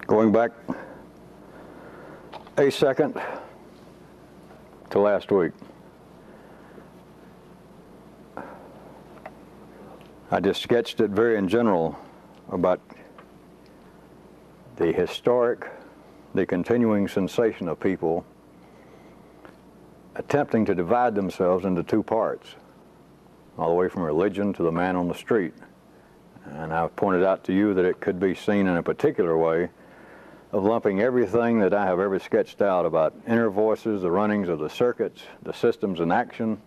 Going back a second to last week, I just sketched it very in general about the historic, the continuing sensation of people attempting to divide themselves into two parts, all the way from religion to the man on the street. And I've pointed out to you that it could be seen in a particular way of lumping everything that I have ever sketched out about inner voices, the runnings of the circuits, the systems in action,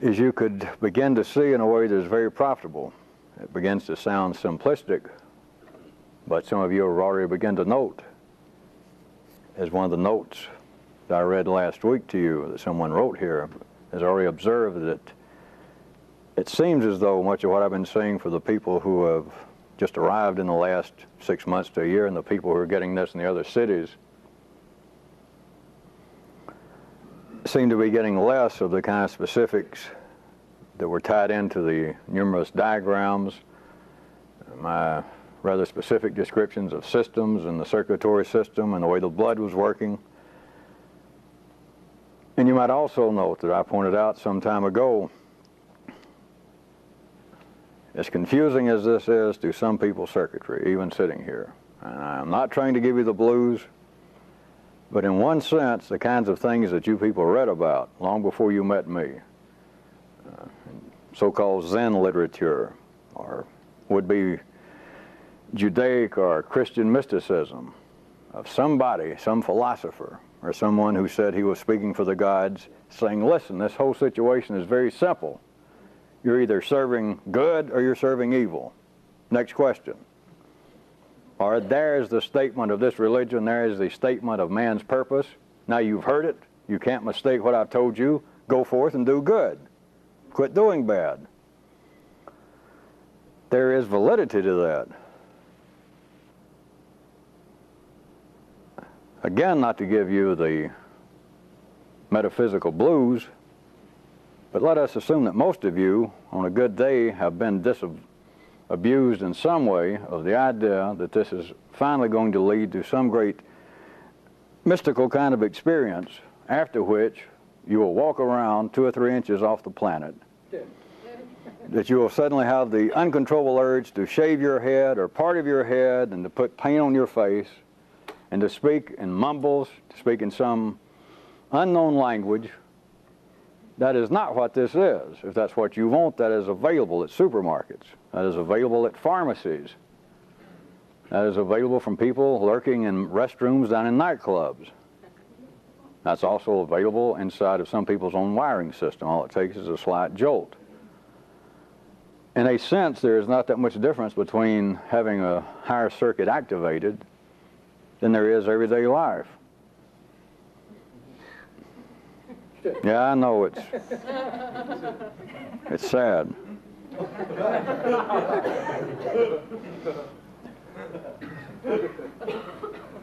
is you could begin to see in a way that is very profitable. It begins to sound simplistic, but some of you have already begun to note, as one of the notes that I read last week to you that someone wrote here, has already observed that it seems as though much of what I've been saying for the people who have just arrived in the last 6 months to a year and the people who are getting this in the other cities seem to be getting less of the kind of specifics that were tied into the numerous diagrams, my rather specific descriptions of systems and the circulatory system and the way the blood was working. And you might also note that I pointed out some time ago, as confusing as this is to some people's circuitry, even sitting here, and I'm not trying to give you the blues, but in one sense, the kinds of things that you people read about long before you met me, so-called Zen literature, or would-be Judaic or Christian mysticism of somebody, some philosopher, or someone who said he was speaking for the gods, saying, listen, this whole situation is very simple. You're either serving good or you're serving evil. Next question. Or there's the statement of this religion, there's the statement of man's purpose. Now you've heard it. You can't mistake what I've told you. Go forth and do good. Quit doing bad. There is validity to that. Again, not to give you the metaphysical blues, but let us assume that most of you, on a good day, have been abused in some way of the idea that this is finally going to lead to some great mystical kind of experience, after which you will walk around 2 or 3 inches off the planet, that you will suddenly have the uncontrollable urge to shave your head or part of your head and to put paint on your face and to speak in mumbles, to speak in some unknown language. That is not what this is. If that's what you want, that is available at supermarkets. That is available at pharmacies. That is available from people lurking in restrooms down in nightclubs. That's also available inside of some people's own wiring system. All it takes is a slight jolt. In a sense, there is not that much difference between having a higher circuit activated than there is everyday life. Yeah, I know it's sad.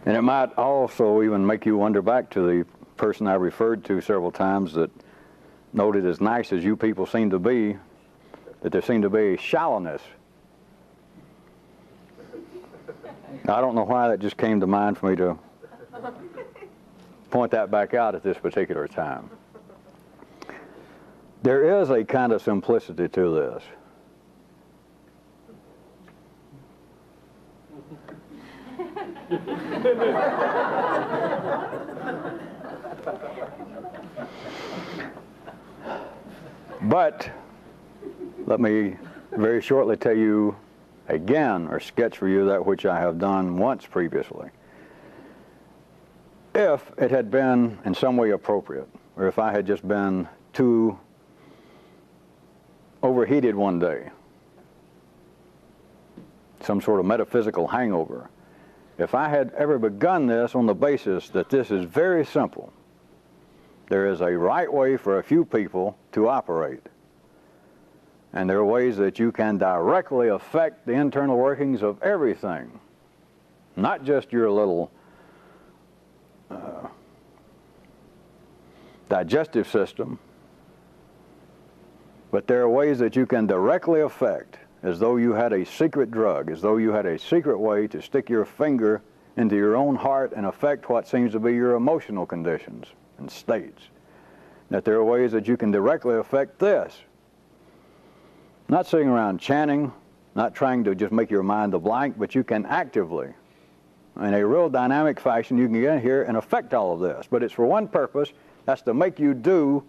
And it might also even make you wonder back to the person I referred to several times that noted, as nice as you people seem to be, that there seemed to be shallowness. I don't know why that just came to mind for me to point that back out at this particular time. There is a kind of simplicity to this. But let me very shortly tell you again, or sketch for you that which I have done once previously. If it had been in some way appropriate, or if I had just been too overheated one day, some sort of metaphysical hangover, if I had ever begun this on the basis that this is very simple, there is a right way for a few people to operate, and there are ways that you can directly affect the internal workings of everything, not just your little digestive system, but there are ways that you can directly affect as though you had a secret drug, as though you had a secret way to stick your finger into your own heart and affect what seems to be your emotional conditions and states. That there are ways that you can directly affect this. Not sitting around chanting, not trying to just make your mind a blank, but you can actively, in a real dynamic fashion, you can get in here and affect all of this. But it's for one purpose, that's to make you do,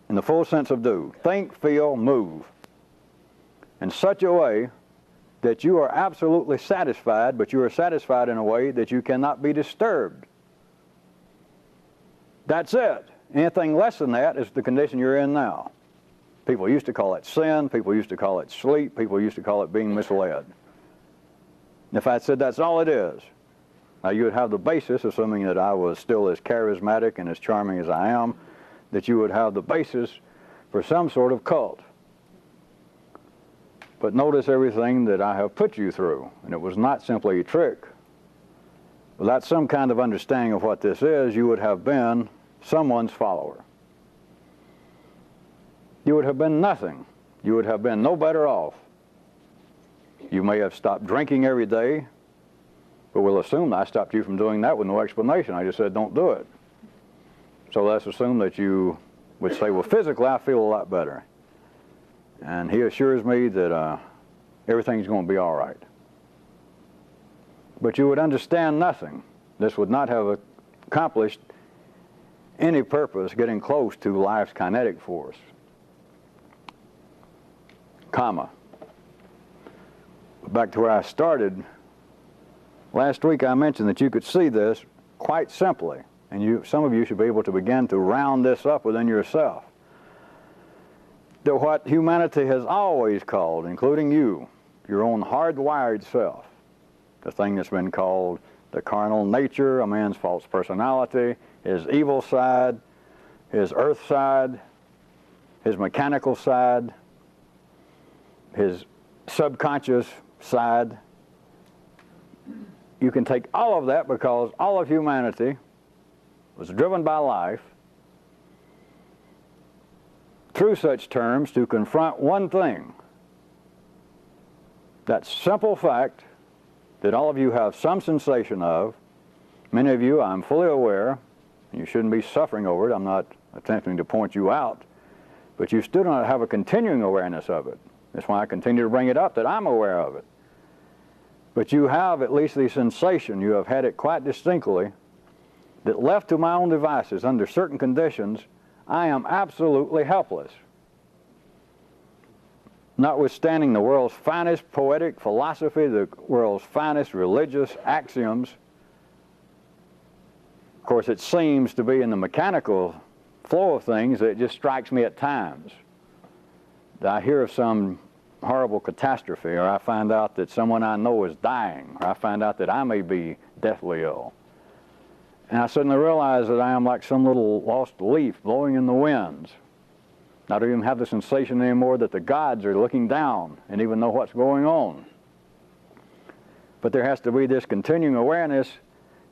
in the full sense of do, think, feel, move, in such a way that you are absolutely satisfied, but you are satisfied in a way that you cannot be disturbed. That's it. Anything less than that is the condition you're in now. People used to call it sin, people used to call it sleep, people used to call it being misled. If I said that's all it is, now you would have the basis, assuming that I was still as charismatic and as charming as I am, that you would have the basis for some sort of cult. But notice everything that I have put you through, and it was not simply a trick. Without some kind of understanding of what this is, you would have been someone's follower. You would have been nothing. You would have been no better off. You may have stopped drinking every day, but we'll assume I stopped you from doing that with no explanation. I just said, don't do it. So let's assume that you would say, well, physically, I feel a lot better. And he assures me that everything's going to be all right. But you would understand nothing. This would not have accomplished any purpose getting close to life's kinetic force. Comma. Back to where I started. Last week I mentioned that you could see this quite simply, and some of you should be able to begin to round this up within yourself. That what humanity has always called, including you, your own hardwired self, the thing that's been called the carnal nature, a man's false personality, his evil side, his earth side, his mechanical side, his subconscious side. You can take all of that because all of humanity was driven by life through such terms to confront one thing. That simple fact that all of you have some sensation of. Many of you, I'm fully aware, and you shouldn't be suffering over it. I'm not attempting to point you out, but you still don't have a continuing awareness of it. That's why I continue to bring it up, that I'm aware of it. But you have at least the sensation, you have had it quite distinctly, that left to my own devices under certain conditions, I am absolutely helpless. Notwithstanding the world's finest poetic philosophy, the world's finest religious axioms, of course it seems to be in the mechanical flow of things that it just strikes me at times. That I hear of some horrible catastrophe, or I find out that someone I know is dying, or I find out that I may be deathly ill. And I suddenly realize that I am like some little lost leaf blowing in the winds. I don't even have the sensation anymore that the gods are looking down and even know what's going on. But there has to be this continuing awareness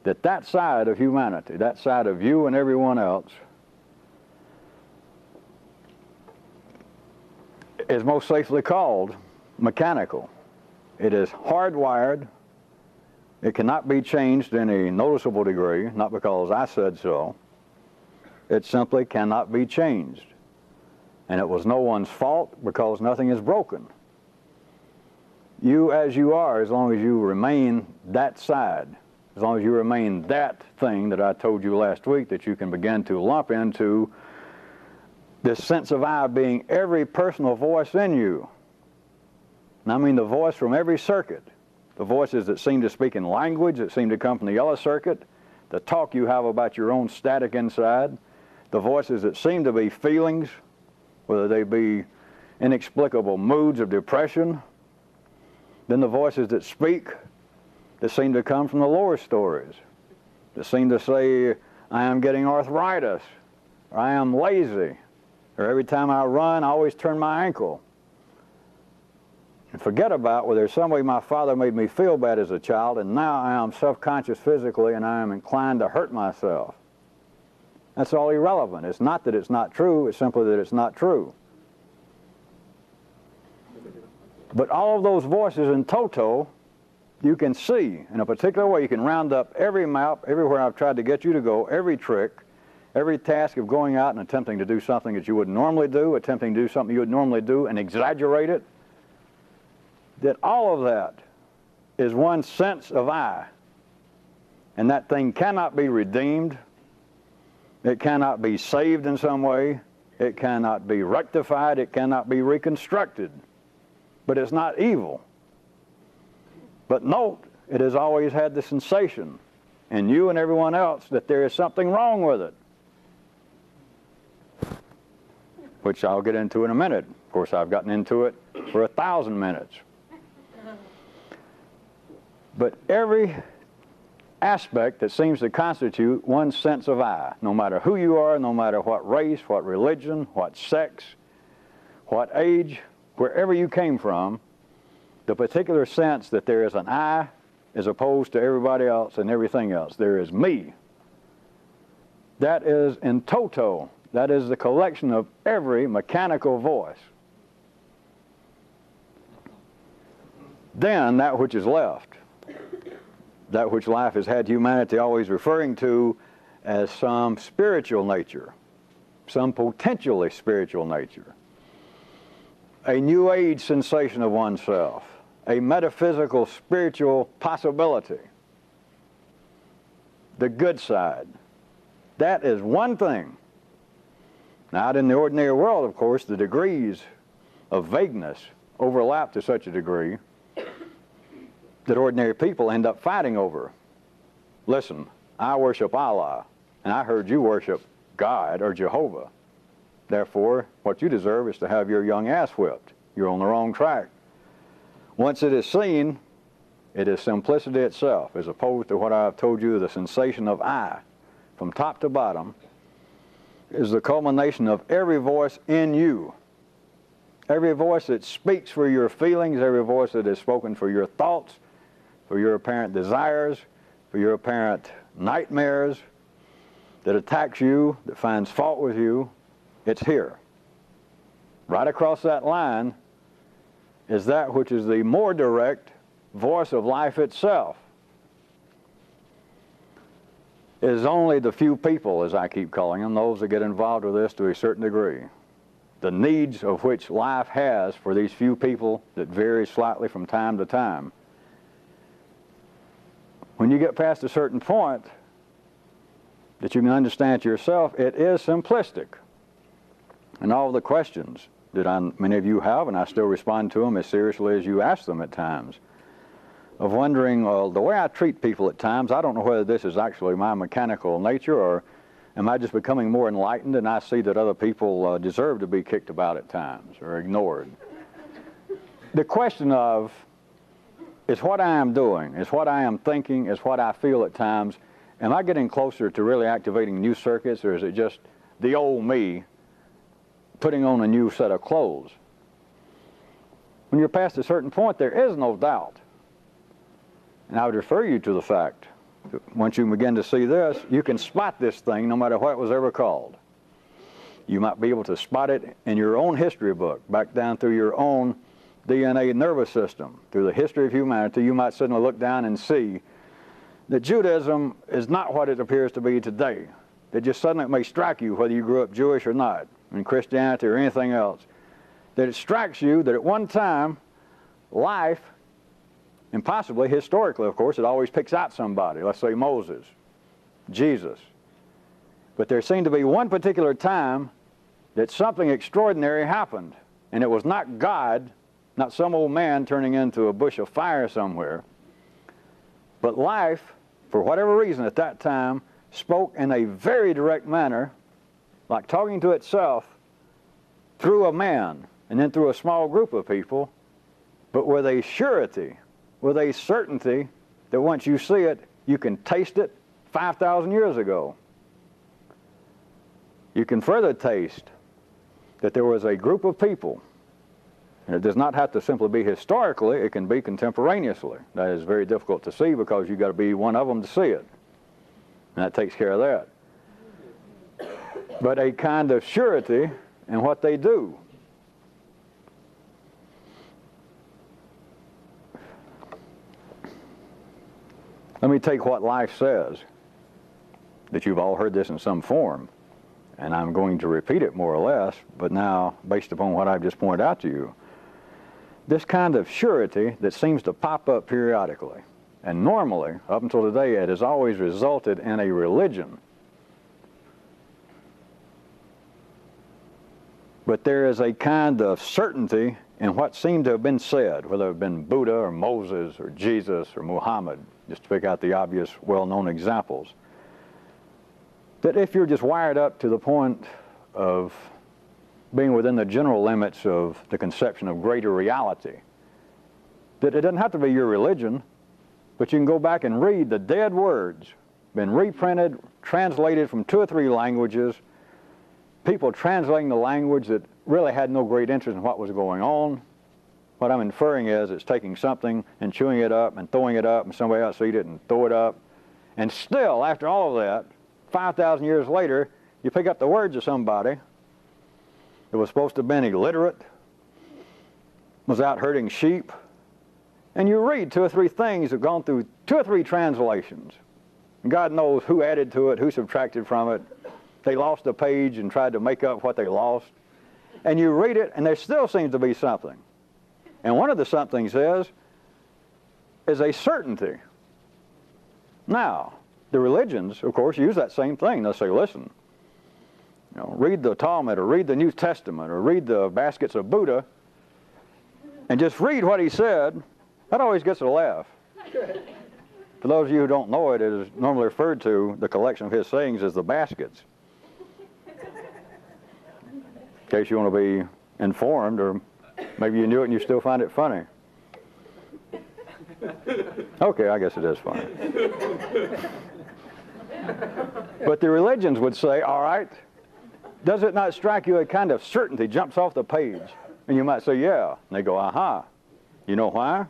that that side of humanity, that side of you and everyone else, is most safely called mechanical. It is hardwired. It cannot be changed in a noticeable degree, not because I said so. It simply cannot be changed. And it was no one's fault because nothing is broken. You as you are, as long as you remain that side, as long as you remain that thing that I told you last week that you can begin to lump into this sense of I being every personal voice in you. And I mean the voice from every circuit. The voices that seem to speak in language, that seem to come from the yellow circuit, the talk you have about your own static inside, the voices that seem to be feelings, whether they be inexplicable moods of depression, then the voices that speak, that seem to come from the lower stories, that seem to say, I am getting arthritis, or I am lazy, or every time I run, I always turn my ankle. And forget about, well, there's some way my father made me feel bad as a child, and now I am self-conscious physically, and I am inclined to hurt myself. That's all irrelevant. It's not that it's not true, it's simply that it's not true. But all of those voices in toto, you can see in a particular way. You can round up every map, everywhere I've tried to get you to go, every trick, every task of going out and attempting to do something that you wouldn't normally do, attempting to do something you would normally do and exaggerate it, that all of that is one sense of I. And that thing cannot be redeemed. It cannot be saved in some way. It cannot be rectified. It cannot be reconstructed. But it's not evil. But note, it has always had the sensation in you and everyone else that there is something wrong with it, which I'll get into in a minute. Of course, I've gotten into it for 1,000 minutes. But every aspect that seems to constitute one sense of I, no matter who you are, no matter what race, what religion, what sex, what age, wherever you came from, the particular sense that there is an I as opposed to everybody else and everything else. There is me. That is in toto. That is the collection of every mechanical voice. Then that which is left, that which life has had humanity always referring to as some spiritual nature, some potentially spiritual nature, a new age sensation of oneself, a metaphysical spiritual possibility, the good side. That is one thing. Now, out in the ordinary world, of course, the degrees of vagueness overlap to such a degree that ordinary people end up fighting over. Listen, I worship Allah, and I heard you worship God or Jehovah. Therefore, what you deserve is to have your young ass whipped. You're on the wrong track. Once it is seen, it is simplicity itself, as opposed to what I've told you, the sensation of I, from top to bottom, is the culmination of every voice in you. Every voice that speaks for your feelings, every voice that is spoken for your thoughts, for your apparent desires, for your apparent nightmares, that attacks you, that finds fault with you, it's here. Right across that line is that which is the more direct voice of life itself. It is only the few people, as I keep calling them, those that get involved with this to a certain degree, the needs of which life has for these few people that vary slightly from time to time. When you get past a certain point that you can understand yourself, it is simplistic. And all the questions that many of you have, and I still respond to them as seriously as you ask them at times, of wondering, well, the way I treat people at times, I don't know whether this is actually my mechanical nature, or am I just becoming more enlightened and I see that other people deserve to be kicked about at times or ignored. The question of, is what I am doing, is what I am thinking, is what I feel at times, am I getting closer to really activating new circuits, or is it just the old me putting on a new set of clothes? When you're past a certain point, there is no doubt. And I would refer you to the fact that once you begin to see this, you can spot this thing no matter what it was ever called. You might be able to spot it in your own history book, back down through your own DNA nervous system, through the history of humanity. You might suddenly look down and see that Judaism is not what it appears to be today. That just suddenly it may strike you, whether you grew up Jewish or not, in Christianity or anything else, that it strikes you that at one time, life, and possibly historically, of course, it always picks out somebody. Let's say Moses, Jesus. But there seemed to be one particular time that something extraordinary happened. And it was not God, not some old man turning into a bush of fire somewhere, but life, for whatever reason at that time, spoke in a very direct manner, like talking to itself, through a man, and then through a small group of people, but with a surety, with a certainty that once you see it, you can taste it 5,000 years ago. You can further taste that there was a group of people, and it does not have to simply be historically, it can be contemporaneously. That is very difficult to see because you've got to be one of them to see it. And that takes care of that. But a kind of surety in what they do. Let me take what life says, that you've all heard this in some form, and I'm going to repeat it more or less, but now based upon what I've just pointed out to you. This kind of surety that seems to pop up periodically, and normally, up until today, it has always resulted in a religion. But there is a kind of certainty in what seemed to have been said, whether it have been Buddha or Moses or Jesus or Muhammad, just to pick out the obvious well-known examples, that if you're just wired up to the point of being within the general limits of the conception of greater reality, that it doesn't have to be your religion, but you can go back and read the dead words, been reprinted, translated from 2 or 3 languages, people translating the language that really had no great interest in what was going on. What I'm inferring is it's taking something and chewing it up and throwing it up and somebody else eat it and throw it up. And still, after all of that, 5,000 years later, you pick up the words of somebody that was supposed to have been illiterate, was out herding sheep, and you read 2 or 3 things that have gone through 2 or 3 translations. And God knows who added to it, who subtracted from it. They lost a page and tried to make up what they lost. And you read it, and there still seems to be something. And one of the somethings is a certainty. Now, the religions, of course, use that same thing. They'll say, listen, read the Talmud or read the New Testament or read the baskets of Buddha and just read what he said. That always gets a laugh. For those of you who don't know it, it is normally referred to, the collection of his sayings, as the baskets. In case you want to be informed, or maybe you knew it and you still find it funny. Okay, I guess it is funny. But the religions would say, all right, does it not strike you a kind of certainty jumps off the page? And you might say, yeah. And they go, aha. You know why?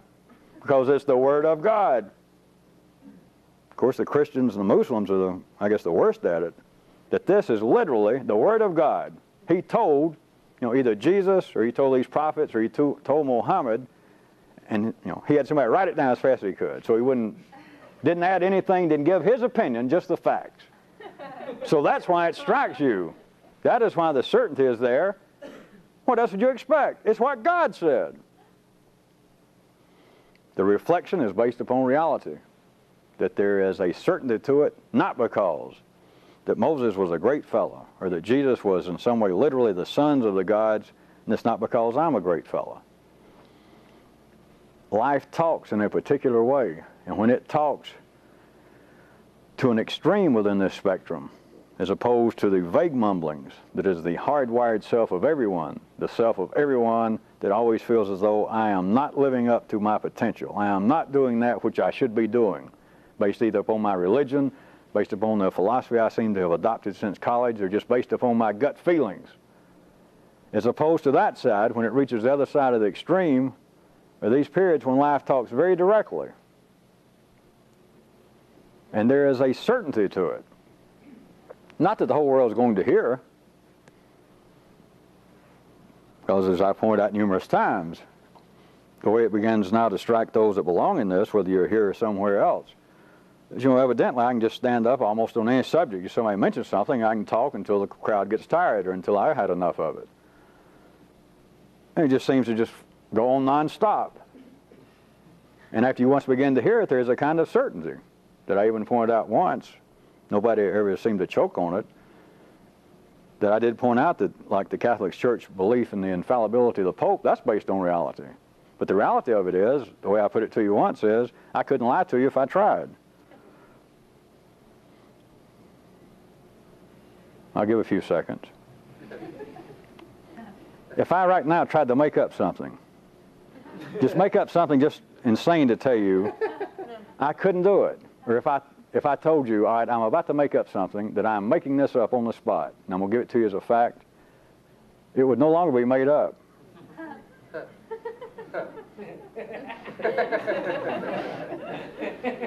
Because it's the Word of God. Of course, the Christians and the Muslims are, the worst at it, that this is literally the Word of God. He told, either Jesus or he told these prophets or he told Muhammad, and, he had somebody write it down as fast as he could. So he didn't add anything, didn't give his opinion, just the facts. So that's why it strikes you. That is why the certainty is there. What else would you expect? It's what God said. The reflection is based upon reality, that there is a certainty to it, not because that Moses was a great fellow or that Jesus was in some way literally the sons of the gods, and it's not because I'm a great fellow. Life talks in a particular way, and when it talks to an extreme within this spectrum, as opposed to the vague mumblings that is the hardwired self of everyone, the self of everyone that always feels as though I am not living up to my potential. I am not doing that which I should be doing, based either upon my religion, based upon the philosophy I seem to have adopted since college, or just based upon my gut feelings. As opposed to that side, when it reaches the other side of the extreme, are these periods when life talks very directly. And there is a certainty to it. Not that the whole world is going to hear, because as I pointed out numerous times, the way it begins now to strike those that belong in this, whether you're here or somewhere else, is, evidently I can just stand up almost on any subject. If somebody mentions something, I can talk until the crowd gets tired or until I had enough of it. And it just seems to just go on nonstop. And after you once begin to hear it, there's a kind of certainty that I even pointed out once. Nobody ever seemed to choke on it. That I did point out that, like the Catholic Church belief in the infallibility of the Pope, that's based on reality. But the reality of it is, the way I put it to you once is, I couldn't lie to you if I tried. I'll give a few seconds. If I right now tried to make up something, just make up something just insane to tell you, I couldn't do it. Or if I told you, all right, I'm about to make up something, that I'm making this up on the spot, and I'm going to give it to you as a fact, it would no longer be made up.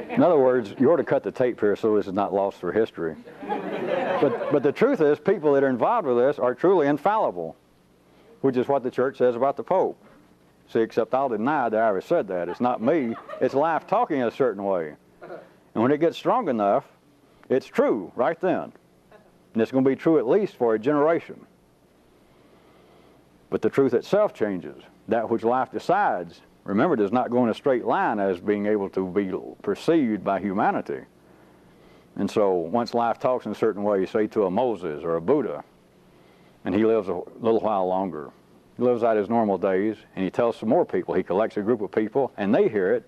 In other words, you ought to cut the tape here so this is not lost for history. But the truth is, people that are involved with this are truly infallible, which is what the church says about the Pope. See, except I'll deny that I ever said that. It's not me. It's life talking a certain way. And when it gets strong enough, it's true right then. And it's going to be true at least for a generation. But the truth itself changes. That which life decides, remember, does not go in a straight line as being able to be perceived by humanity. And so once life talks in a certain way, say to a Moses or a Buddha, and he lives a little while longer. He lives out his normal days, and he tells some more people. He collects a group of people, and they hear it,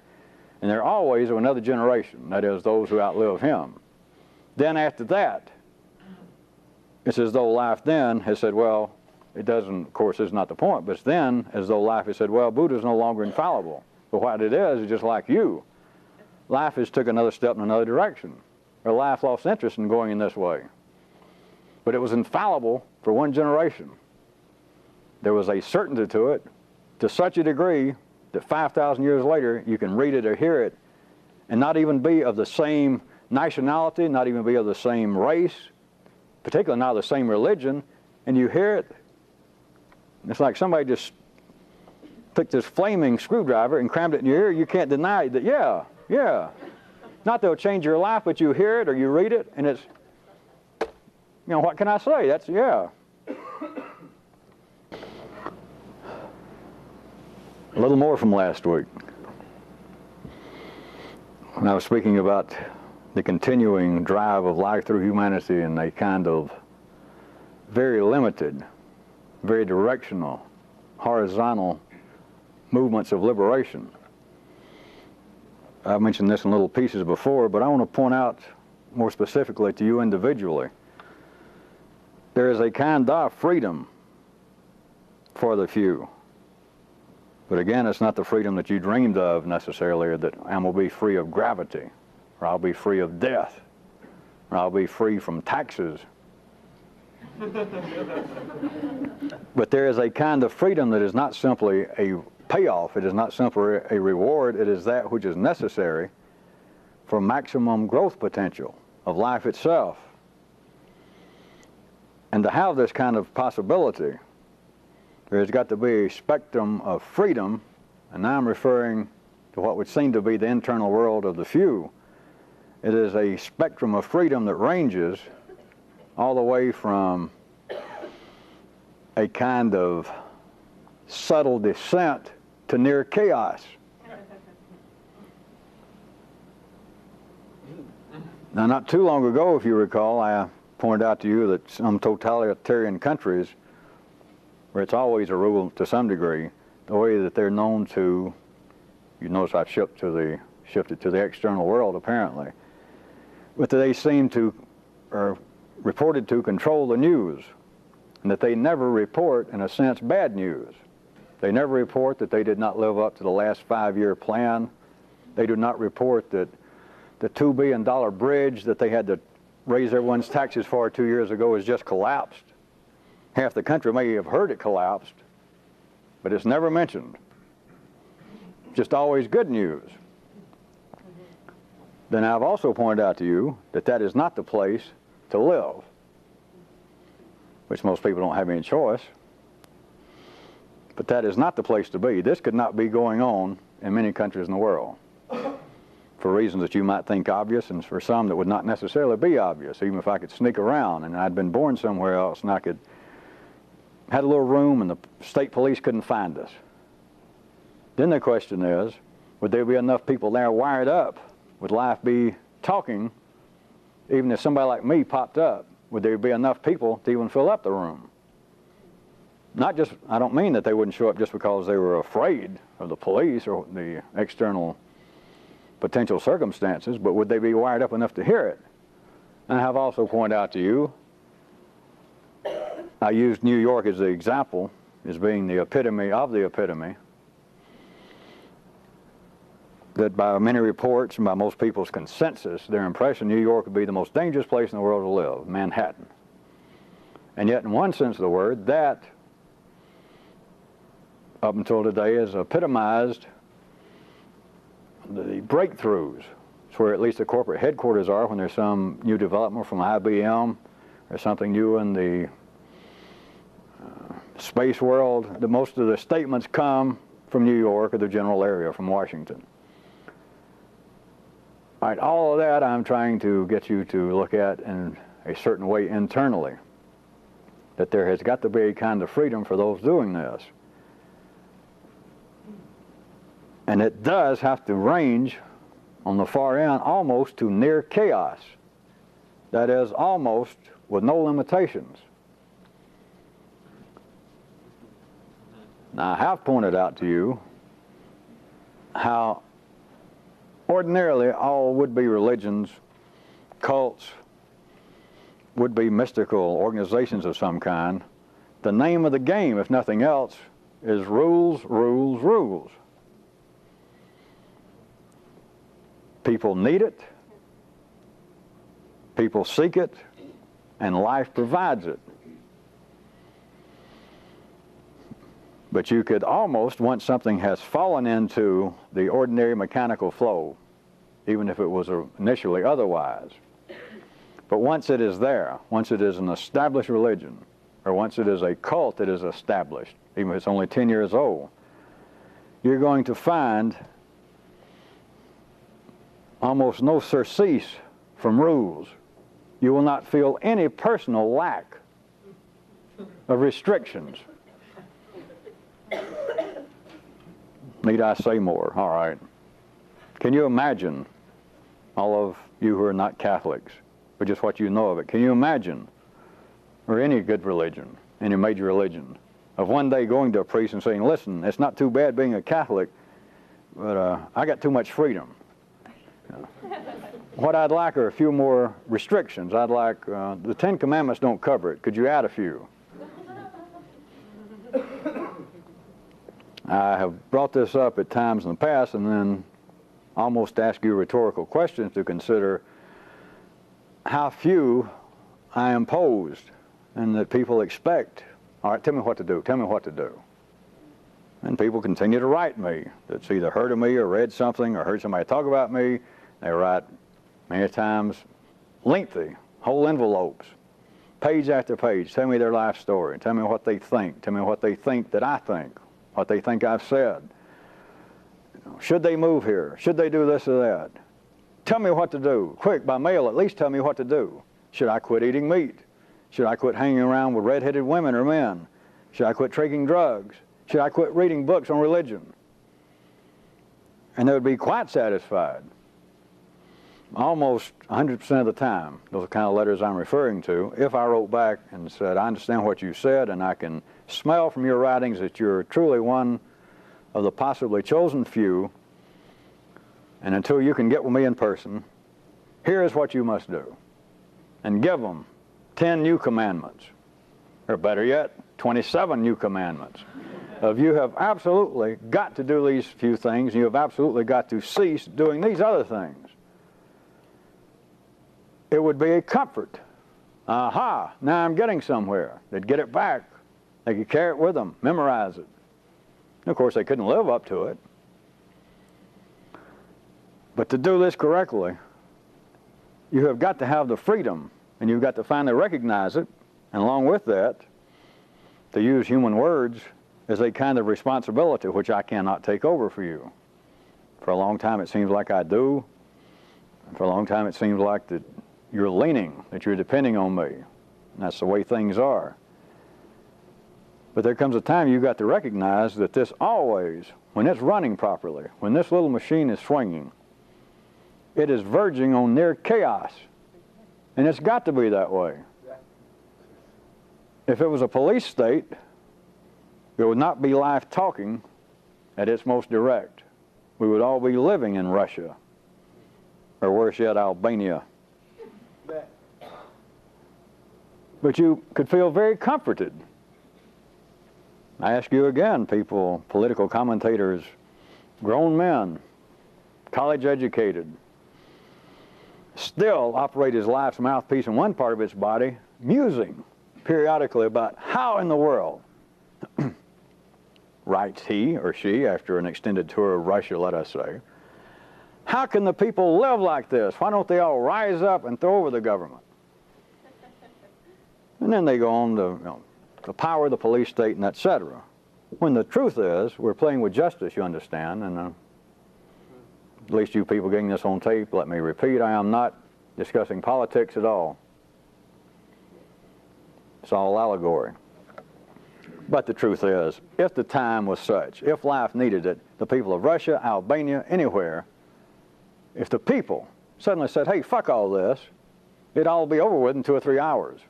and they're always of another generation, that is, those who outlive him. Then after that, it's as though life then has said, well, it doesn't, of course, is not the point, but it's then as though life has said, well, Buddha's no longer infallible. But what it is just like you. Life has took another step in another direction, or life lost interest in going in this way. But it was infallible for one generation. There was a certainty to it to such a degree that 5,000 years later you can read it or hear it and not even be of the same nationality, not even be of the same race, particularly not of the same religion, and you hear it. It's like somebody just took this flaming screwdriver and crammed it in your ear. You can't deny that, yeah. Not that it'll change your life, but you hear it or you read it, and it's, you know, what can I say? That's, yeah. A little more from last week. When I was speaking about the continuing drive of life through humanity and a kind of very limited, very directional, horizontal movements of liberation. I've mentioned this in little pieces before, but I want to point out more specifically to you individually. There is a kind of freedom for the few. But again, it's not the freedom that you dreamed of necessarily, that I will be free of gravity, or I'll be free of death, or I'll be free from taxes. But there is a kind of freedom that is not simply a payoff, it is not simply a reward, it is that which is necessary for maximum growth potential of life itself. And to have this kind of possibility, there's got to be a spectrum of freedom, and now I'm referring to what would seem to be the internal world of the few. It is a spectrum of freedom that ranges all the way from a kind of subtle descent to near chaos. Now, not too long ago, if you recall, I pointed out to you that some totalitarian countries, where it's always a rule to some degree, the way that they're known to, you notice I've shifted to the external world apparently, but they seem to, or reported to, control the news, and that they never report, in a sense, bad news. They never report that they did not live up to the last 5-year plan. They do not report that the $2 billion bridge that they had to raise everyone's taxes for 2 years ago has just collapsed. Half the country may have heard it collapsed, but it's never mentioned. Just always good news. Then I've also pointed out to you that that is not the place to live, which most people don't have any choice. But that is not the place to be. This could not be going on in many countries in the world, for reasons that you might think obvious, and for some that would not necessarily be obvious, even if I could sneak around and I'd been born somewhere else and I had a little room and the state police couldn't find us. Then the question is, would there be enough people there wired up? Would life be talking, even if somebody like me popped up? Would there be enough people to even fill up the room? Not just, I don't mean that they wouldn't show up just because they were afraid of the police or the external potential circumstances, but would they be wired up enough to hear it? And I have also pointed out to you, I used New York as the example, as being the epitome of the epitome, that by many reports and by most people's consensus, their impression New York would be the most dangerous place in the world to live, Manhattan. And yet, in one sense of the word, that, up until today, has epitomized the breakthroughs. It's where at least the corporate headquarters are when there's some new development from IBM or something new in the space world. Most of the statements come from New York or the general area, from Washington. All right, all of that I'm trying to get you to look at in a certain way internally, that there has got to be a kind of freedom for those doing this. And it does have to range on the far end almost to near chaos. That is, almost with no limitations. Now, I have pointed out to you how ordinarily all would-be religions, cults, would-be mystical organizations of some kind, the name of the game, if nothing else, is rules, rules, rules. People need it, people seek it, and life provides it. But you could almost, once something has fallen into the ordinary mechanical flow, even if it was initially otherwise, but once it is there, once it is an established religion, or once it is a cult that is established, even if it's only 10 years old, you're going to find almost no surcease from rules. You will not feel any personal lack of restrictions. Need I say more? All right. Can you imagine, all of you who are not Catholics, but just what you know of it, can you imagine, or any good religion, any major religion, of one day going to a priest and saying, listen, it's not too bad being a Catholic, but I got too much freedom. What I'd like are a few more restrictions. I'd like, the 10 Commandments don't cover it. Could you add a few? I have brought this up at times in the past and then almost ask you rhetorical questions to consider how few I imposed and that people expect. All right, tell me what to do. Tell me what to do. And people continue to write me that's either heard of me or read something or heard somebody talk about me. They write many times lengthy, whole envelopes, page after page. Tell me their life story. Tell me what they think. Tell me what they think that I think, what they think I've said. Should they move here? Should they do this or that? Tell me what to do. Quick, by mail, at least tell me what to do. Should I quit eating meat? Should I quit hanging around with red-headed women or men? Should I quit taking drugs? Should I quit reading books on religion? And they would be quite satisfied. Almost 100% of the time, those are the kind of letters I'm referring to, if I wrote back and said, I understand what you said and I can smell from your writings that you're truly one of the possibly chosen few, and until you can get with me in person, here is what you must do. And give them 10 new commandments, or better yet, 27 new commandments. Of you have absolutely got to do these few things, and you have absolutely got to cease doing these other things. It would be a comfort. Aha, now I'm getting somewhere. They'd get it back. They could carry it with them, memorize it. And of course, they couldn't live up to it. But to do this correctly, you have got to have the freedom, and you've got to finally recognize it, and along with that, to use human words as a kind of responsibility which I cannot take over for you. For a long time it seems like I do, and for a long time it seems like that you're leaning, that you're depending on me. And that's the way things are. But there comes a time you've got to recognize that this always, when it's running properly, when this little machine is swinging, it is verging on near chaos. And it's got to be that way. If it was a police state, it would not be life talking at its most direct. We would all be living in Russia, or worse yet, Albania. But you could feel very comforted. I ask you again, people, political commentators, grown men, college educated, still operate his life's mouthpiece in one part of its body, musing periodically about how in the world, writes he or she after an extended tour of Russia, let us say, how can the people live like this? Why don't they all rise up and throw over the government? And then they go on to the power of the police state and etc. When the truth is, we're playing with justice, you understand, and At least you people getting this on tape, let me repeat, I am not discussing politics at all. It's all allegory. But the truth is, if the time was such, if life needed it, the people of Russia, Albania, anywhere, if the people suddenly said, hey, fuck all this, it'd all be over with in 2 or 3 hours.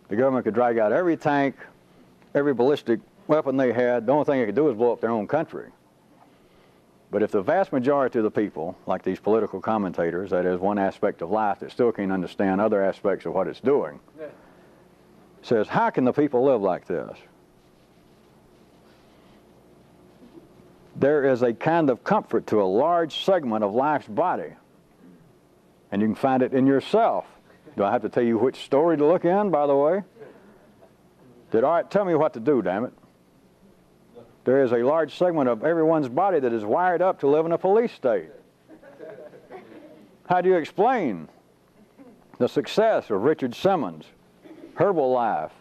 The government could drag out every tank, every ballistic weapon they had. The only thing they could do is blow up their own country. But if the vast majority of the people, like these political commentators, that is one aspect of life that still can't understand other aspects of what it's doing, says, how can the people live like this? There is a kind of comfort to a large segment of life's body. And you can find it in yourself. Do I have to tell you which story to look in, by the way? All right, tell me what to do, damn it. There is a large segment of everyone's body that is wired up to live in a police state. How do you explain the success of Richard Simmons, Herbalife,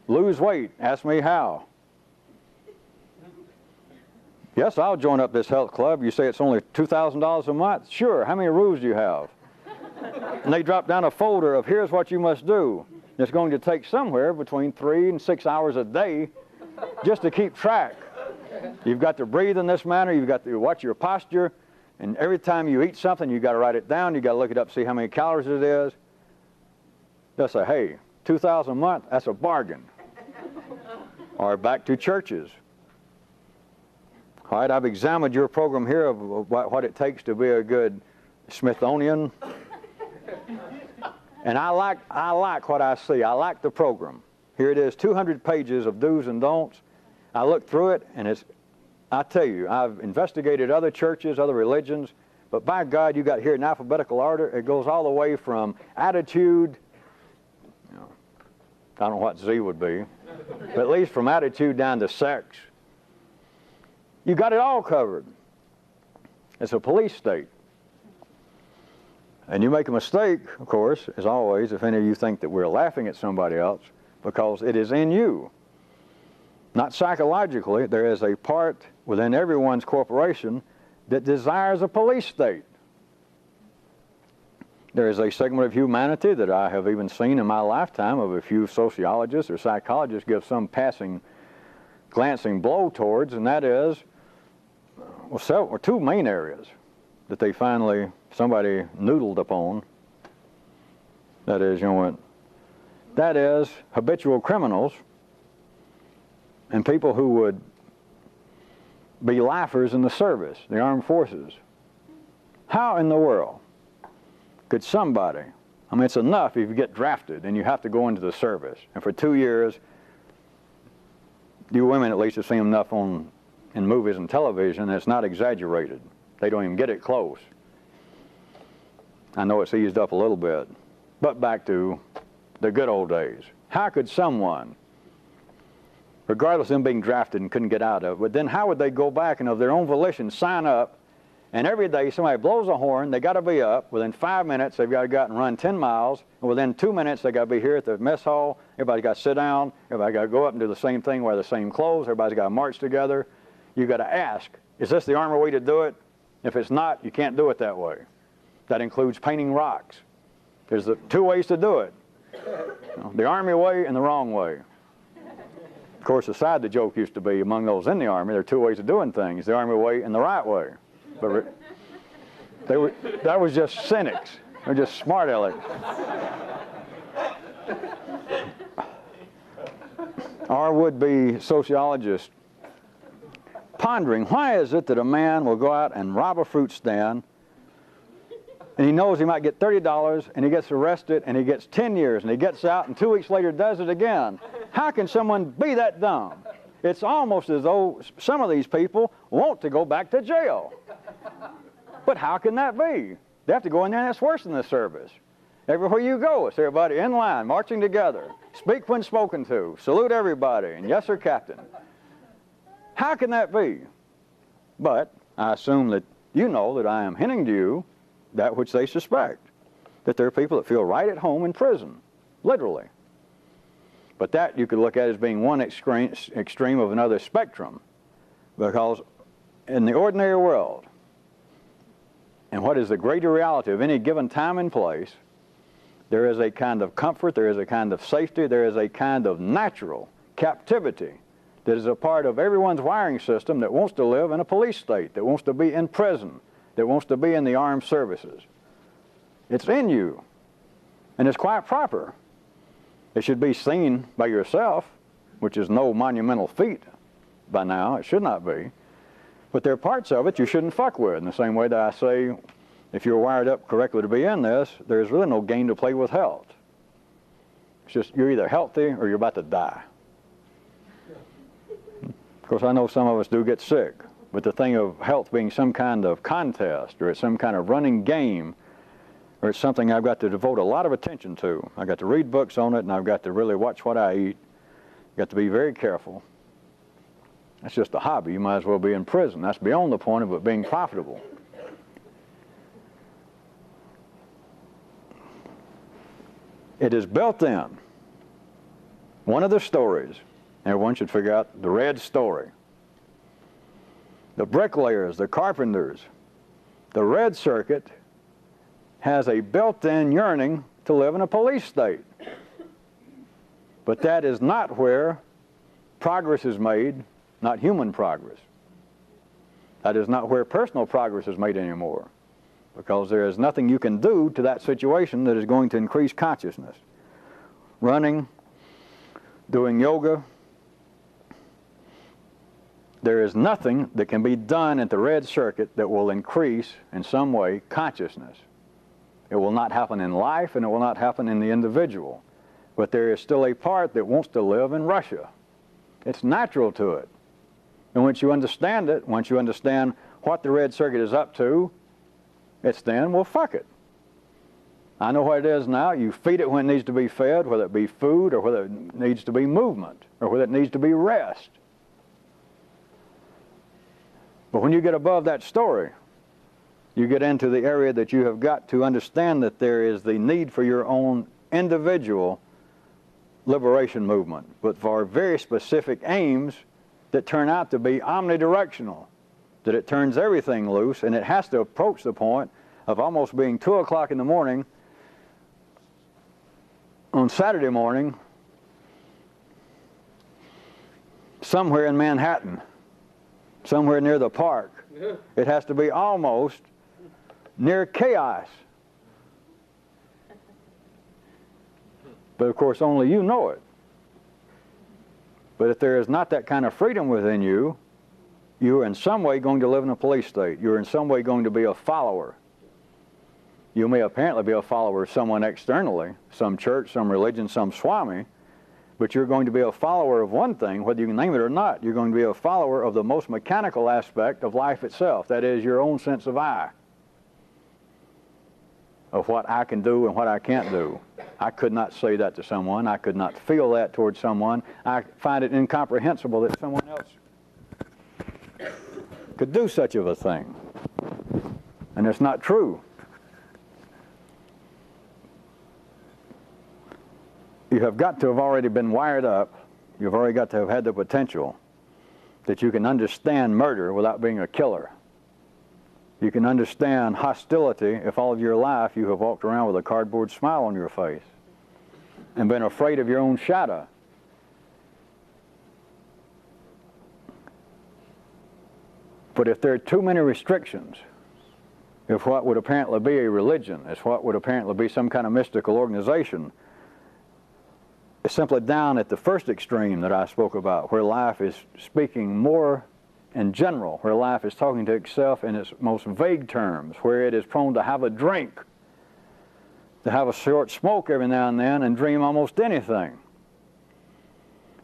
lose weight? Ask me how. Yes, I'll join up this health club. You say it's only $2,000 a month? Sure. How many rules do you have? And they drop down a folder of here's what you must do. It's going to take somewhere between 3 and 6 hours a day just to keep track. You've got to breathe in this manner. You've got to watch your posture. And every time you eat something, you've got to write it down. You've got to look it up, see how many calories it is. They'll say, hey, $2,000 a month, that's a bargain. Or back to churches. All right, I've examined your program here of what it takes to be a good Smithsonian. And I like what I see. I like the program. Here it is, 200 pages of do's and don'ts. I looked through it, and I tell you, I've investigated other churches, other religions, but by God, you got here in alphabetical order. It goes all the way from attitude, I don't know what Z would be, but at least from attitude down to sex. You got it all covered. It's a police state. And you make a mistake, of course, as always, if any of you think that we're laughing at somebody else, because it is in you. Not psychologically, there is a part within everyone's corporation that desires a police state. There is a segment of humanity that I have even seen in my lifetime of a few sociologists or psychologists give some passing, glancing blow towards, and that is, well, 2 main areas that they finally, somebody noodled upon. That is habitual criminals and people who would be lifers in the service, the armed forces. How in the world could somebody, I mean, it's enough if you get drafted and you have to go into the service. And for 2 years, you women at least have seen enough in movies and television, and it's not exaggerated. They don't even get it close. I know it's eased up a little bit. But back to the good old days. How could someone, regardless of them being drafted and couldn't get out of it, but then how would they go back and of their own volition sign up, and every day somebody blows a horn, they got to be up, within 5 minutes they've got to go out and run 10 miles, and within 2 minutes they got to be here at the mess hall, everybody's got to sit down, everybody got to go up and do the same thing, wear the same clothes, everybody's got to march together. You've got to ask, is this the Army way to do it? If it's not, you can't do it that way. That includes painting rocks. There's 2 ways to do it. The Army way and the wrong way. Of course, aside the joke used to be among those in the Army, there are 2 ways of doing things, the Army way and the right way. But that was just cynics. They're just smart alecks. Our would-be sociologists pondering, why is it that a man will go out and rob a fruit stand and he knows he might get $30 and he gets arrested and he gets 10 years and he gets out and 2 weeks later does it again? How can someone be that dumb? It's almost as though some of these people want to go back to jail. But how can that be? They have to go in there, and that's worse than the service. Everywhere you go, it's everybody in line, marching together. Speak when spoken to. Salute everybody. And yes, sir, Captain. How can that be? But I assume that you know that I am hinting to you that which they suspect, that there are people that feel right at home in prison, literally. But that you could look at as being one extreme of another spectrum, because in the ordinary world, And what is the greater reality of any given time and place, there is a kind of comfort, there is a kind of safety, there is a kind of natural captivity that is a part of everyone's wiring system that wants to live in a police state, that wants to be in prison, that wants to be in the armed services. It's in you, and it's quite proper. It should be seen by yourself, which is no monumental feat by now. It should not be. But there are parts of it you shouldn't fuck with, in the same way that I say, if you're wired up correctly to be in this, there's really no game to play with health. It's just you're either healthy or you're about to die. Of course, I know some of us do get sick, but the thing of health being some kind of contest, or it's some kind of running game, or it's something I've got to devote a lot of attention to. I've got to read books on it, and I've got to really watch what I eat. I've got to be very careful. That's just a hobby. You might as well be in prison. That's beyond the point of it being profitable. It is built in. One of the stories, everyone should figure out the red story. The bricklayers, the carpenters, the red circuit has a built-in yearning to live in a police state. But that is not where progress is made, not human progress. That is not where personal progress is made anymore, because there is nothing you can do to that situation that is going to increase consciousness. Running, doing yoga, there is nothing that can be done at the red circuit that will increase, in some way, consciousness. It will not happen in life, and it will not happen in the individual. But there is still a part that wants to live in Russia. It's natural to it. And once you understand it, once you understand what the red circuit is up to, it's then, well, fuck it. I know what it is now. You feed it when it needs to be fed, whether it be food or whether it needs to be movement or whether it needs to be rest. But when you get above that story, you get into the area that you have got to understand that there is the need for your own individual liberation movement, but for very specific aims that turn out to be omnidirectional, that it turns everything loose, and it has to approach the point of almost being 2 o'clock in the morning on Saturday morning somewhere in Manhattan, somewhere near the park. It has to be almost near chaos. But of course only you know it. But if there is not that kind of freedom within you, you are in some way going to live in a police state. You're in some way going to be a follower. You may apparently be a follower of someone externally, some church, some religion, some swami, but you're going to be a follower of one thing, whether you can name it or not. You're going to be a follower of the most mechanical aspect of life itself. That is your own sense of I, of what I can do and what I can't do. I could not say that to someone. I could not feel that towards someone. I find it incomprehensible that someone else could do such of a thing. And it's not true. You have got to have already been wired up. You've already got to have had the potential that you can understand murder without being a killer. You can understand hostility if all of your life you have walked around with a cardboard smile on your face and been afraid of your own shadow. But if there are too many restrictions, if what would apparently be a religion, if what would apparently be some kind of mystical organization, is simply down at the first extreme that I spoke about, where life is speaking more in general, where life is talking to itself in its most vague terms, where it is prone to have a drink, to have a short smoke every now and then, and dream almost anything.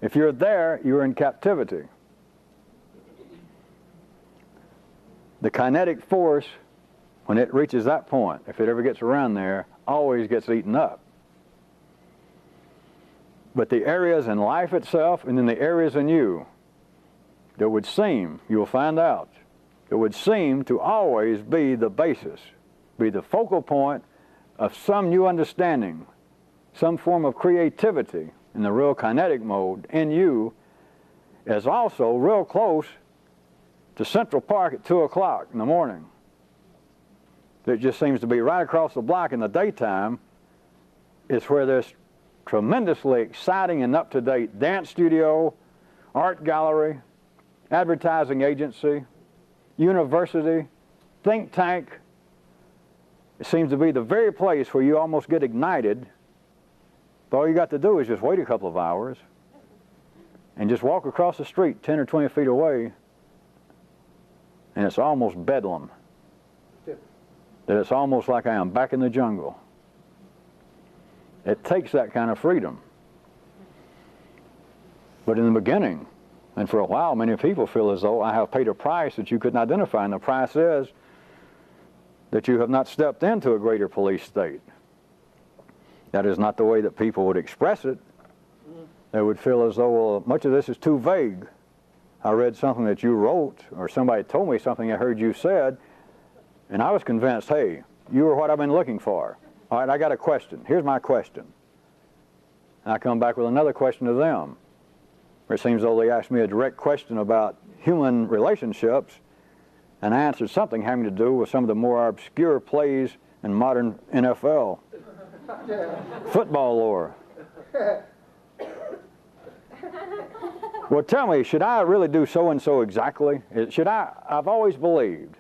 If you're there, you're in captivity. The kinetic force, when it reaches that point, if it ever gets around there, always gets eaten up. But the areas in life itself, and then the areas in you, that would seem, you'll find out, it would seem to always be the basis, be the focal point of some new understanding, some form of creativity in the real kinetic mode in you, is also real close to Central Park at 2 o'clock in the morning. that just seems to be right across the block in the daytime is where this tremendously exciting and up-to-date dance studio, art gallery, advertising agency, university, think tank. It seems to be the very place where you almost get ignited. But all you got to do is just wait a couple of hours and just walk across the street 10 or 20 feet away, and it's almost bedlam. That it's almost like I am back in the jungle. It takes that kind of freedom. But in the beginning, and for a while, many people feel as though I have paid a price that you couldn't identify, and the price is that you have not stepped into a greater police state. That is not the way that people would express it. They would feel as though, well, much of this is too vague. I read something that you wrote, or somebody told me something I heard you said, and I was convinced, hey, you are what I've been looking for. All right, I got a question. Here's my question. And I come back with another question to them. It seems though they asked me a direct question about human relationships, and I answered something having to do with some of the more obscure plays in modern NFL football lore. Well, tell me, should I really do so-and-so exactly? I've always believed,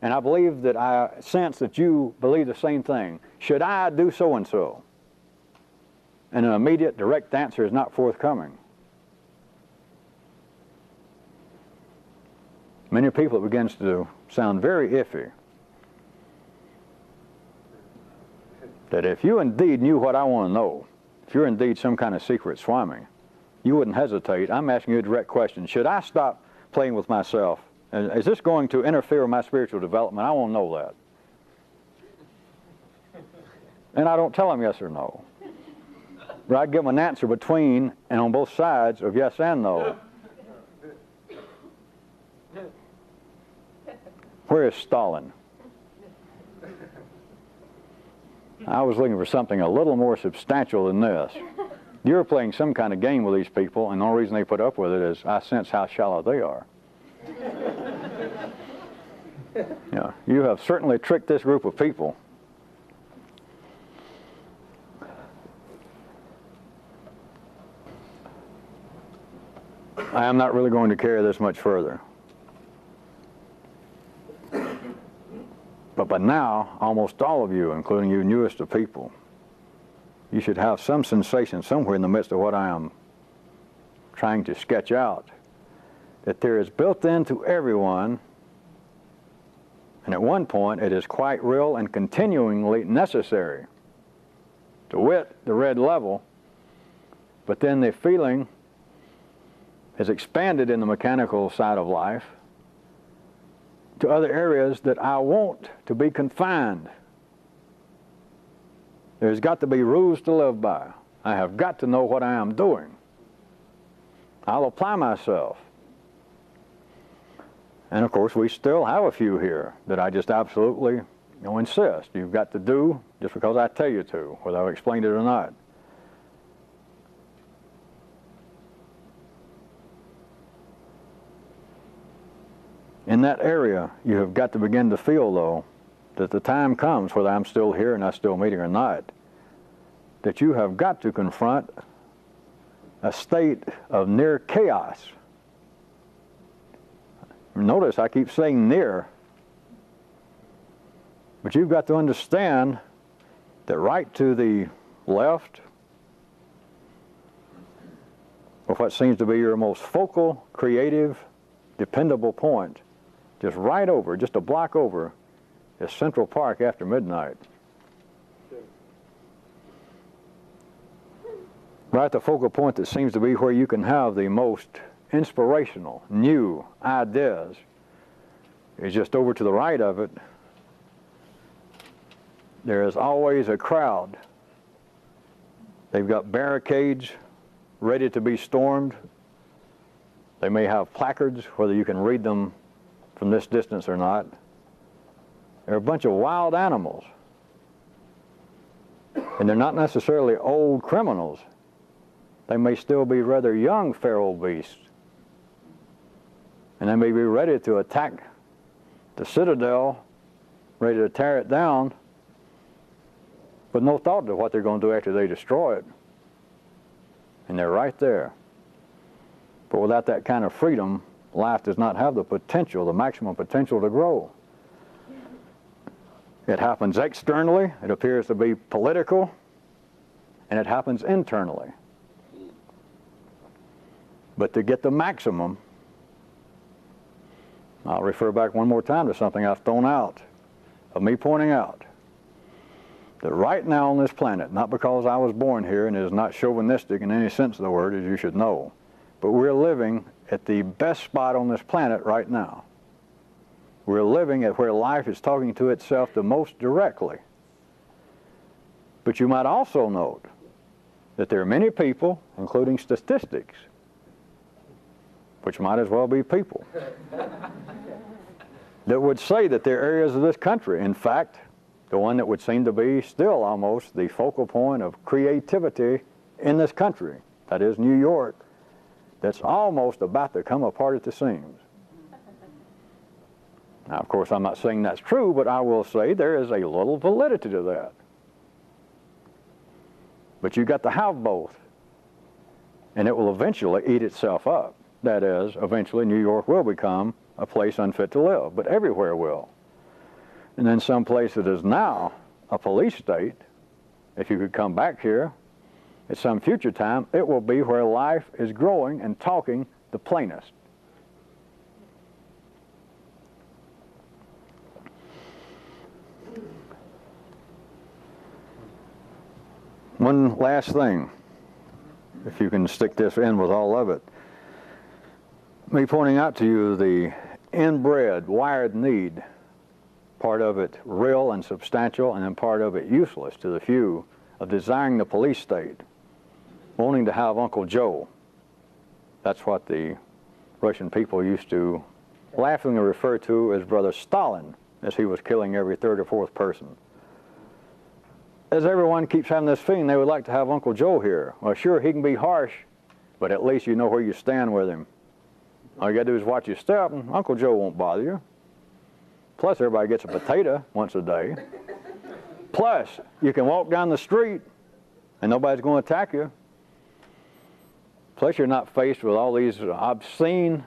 and I believe that I sense that you believe the same thing. Should I do so-and-so? And an immediate, direct answer is not forthcoming. Many people, it begins to sound very iffy. That if you indeed knew what I want to know, if you're indeed some kind of secret Swami, you wouldn't hesitate. I'm asking you a direct question. Should I stop playing with myself? Is this going to interfere with my spiritual development? I want to know that. And I don't tell them yes or no. But I give them an answer between and on both sides of yes and no. Where is Stalin? I was looking for something a little more substantial than this. You're playing some kind of game with these people, and the only reason they put up with it is I sense how shallow they are. Yeah, you have certainly tricked this group of people. I am not really going to carry this much further. But by now, almost all of you, including you newest of people, you should have some sensation somewhere in the midst of what I am trying to sketch out, that there is built into everyone, and at one point it is quite real and continuingly necessary, to wit, the red level, but then the feeling has expanded in the mechanical side of life to other areas that I want to be confined. There's got to be rules to live by. I have got to know what I am doing. I'll apply myself. And of course, we still have a few here that I just absolutely insist. You've got to do just because I tell you to, whether I've explained it or not. In that area, you have got to begin to feel, though, that the time comes, whether I'm still here and I'm still meeting or not, that you have got to confront a state of near chaos. Notice I keep saying near, but you've got to understand that right to the left of what seems to be your most focal, creative, dependable point, just right over, just a block over, is Central Park after midnight. Right at the focal point that seems to be where you can have the most inspirational, new ideas is just over to the right of it. There is always a crowd. They've got barricades ready to be stormed. They may have placards, whether you can read them from this distance or not. They're a bunch of wild animals. And they're not necessarily old criminals. They may still be rather young feral beasts. And they may be ready to attack the citadel ready to tear it down, with no thought of what they're going to do after they destroy it. And they're right there. But without that kind of freedom, life does not have the potential, the maximum potential to grow. It happens externally, it appears to be political, and it happens internally. But to get the maximum, I'll refer back one more time to something I've thrown out, of me pointing out that right now on this planet, not because I was born here, and it is not chauvinistic in any sense of the word, as you should know, but we're living at the best spot on this planet right now. We're living at where life is talking to itself the most directly. But you might also note that there are many people, including statistics, which might as well be people, that would say that there are areas of this country, in fact, the one that would seem to be still almost the focal point of creativity in this country, that is New York, that's almost about to come apart at the seams. Now, of course, I'm not saying that's true, but I will say there is a little validity to that. But you've got to have both, and it will eventually eat itself up. That is, eventually New York will become a place unfit to live, but everywhere will. And then some place that is now a police state, if you could come back here at some future time, it will be where life is growing and talking the plainest. One last thing, if you can stick this in with all of it. Me pointing out to you the inbred, wired need, part of it real and substantial, and then part of it useless to the few, of desiring the police state, wanting to have Uncle Joe. That's what the Russian people used to laughingly refer to as Brother Stalin, as he was killing every third or fourth person. As everyone keeps having this feeling they would like to have Uncle Joe here. Well, sure, he can be harsh, but at least you know where you stand with him. All you got to do is watch your step, and Uncle Joe won't bother you. Plus, everybody gets a potato once a day. Plus, you can walk down the street, and nobody's going to attack you. Plus, you're not faced with all these obscene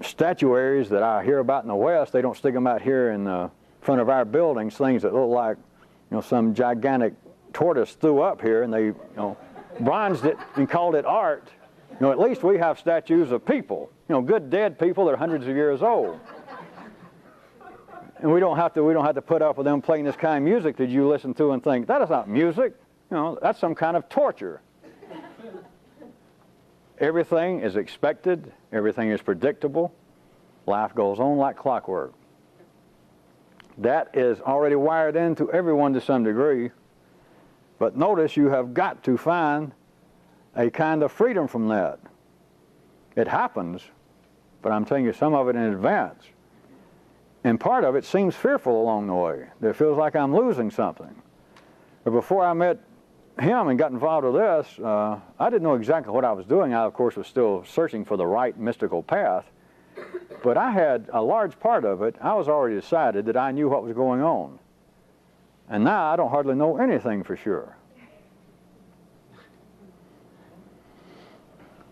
statuaries that I hear about in the West. They don't stick them out here in front of our buildings, things that look like, some gigantic tortoise threw up here, and they, bronzed it and called it art. At least we have statues of people, good dead people that are hundreds of years old. And we don't have to put up with them playing this kind of music that you listen to and think, that is not music. That's some kind of torture. Everything is expected. Everything is predictable. Life goes on like clockwork. That is already wired into everyone to some degree. But notice you have got to find a kind of freedom from that. It happens, but I'm telling you some of it in advance. And part of it seems fearful along the way. It feels like I'm losing something. But before I met him and got involved with this, I didn't know exactly what I was doing. I, of course, was still searching for the right mystical path. But I had a large part of it. I was already decided that I knew what was going on. And now I don't hardly know anything for sure.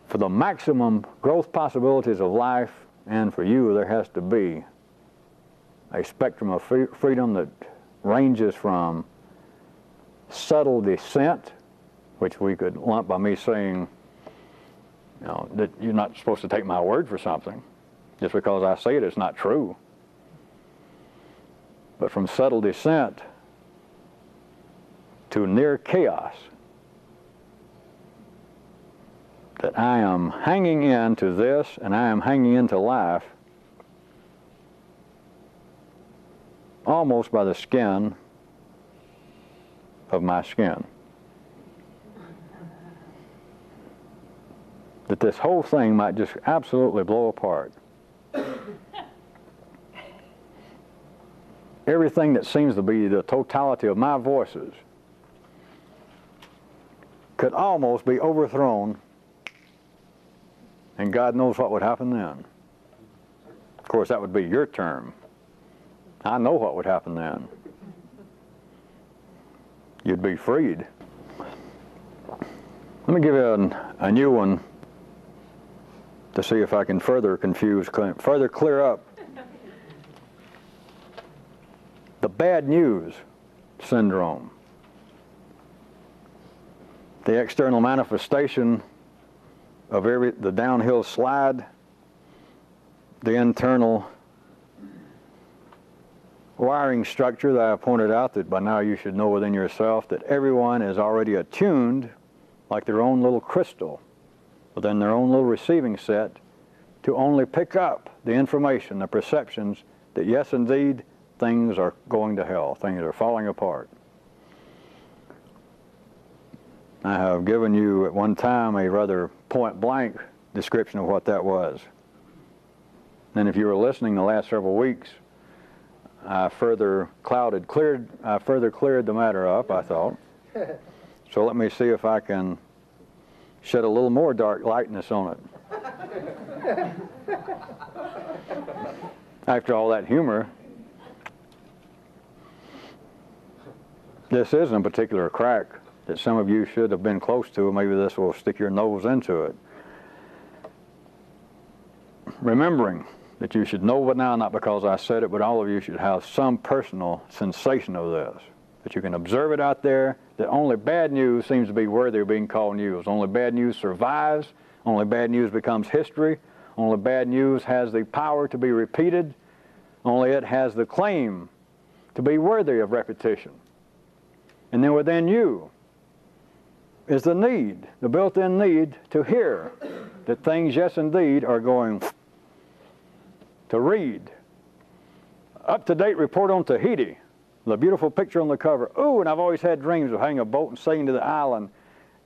For the maximum growth possibilities of life, and for you, there has to be a spectrum of freedom that ranges from subtle descent, which we could lump by me saying, that you're not supposed to take my word for something. Just because I say it, it's not true. But from subtle descent to near chaos, that I am hanging into this and I am hanging into life almost by the skin of my skin. That this whole thing might just absolutely blow apart. Everything that seems to be the totality of my voices could almost be overthrown, and God knows what would happen then. course, that would be your term. I know what would happen then. You'd be freed. Let me give you a new one to see if I can further clear up the bad news syndrome. The external manifestation of the downhill slide, the internal wiring structure that I pointed out, that by now you should know within yourself that everyone is already attuned like their own little crystal within their own little receiving set to only pick up the information, the perceptions that yes, indeed, things are going to hell, things are falling apart. I have given you at one time a rather point-blank description of what that was. And if you were listening the last several weeks, I further cleared the matter up, I thought. So let me see if I can shed a little more dark lightness on it. After all that humor, this isn't a particular crack that some of you should have been close to. Maybe this will stick your nose into it. Remembering that you should know by now, not because I said it, but all of you should have some personal sensation of this. That you can observe it out there, that only bad news seems to be worthy of being called news. Only bad news survives. Only bad news becomes history. Only bad news has the power to be repeated. Only it has the claim to be worthy of repetition. And then within you is the need, the built-in need to hear that things, yes indeed, are going to read. Up-to-date report on Tahiti. The beautiful picture on the cover. Ooh, and I've always had dreams of having a boat and sailing to the island.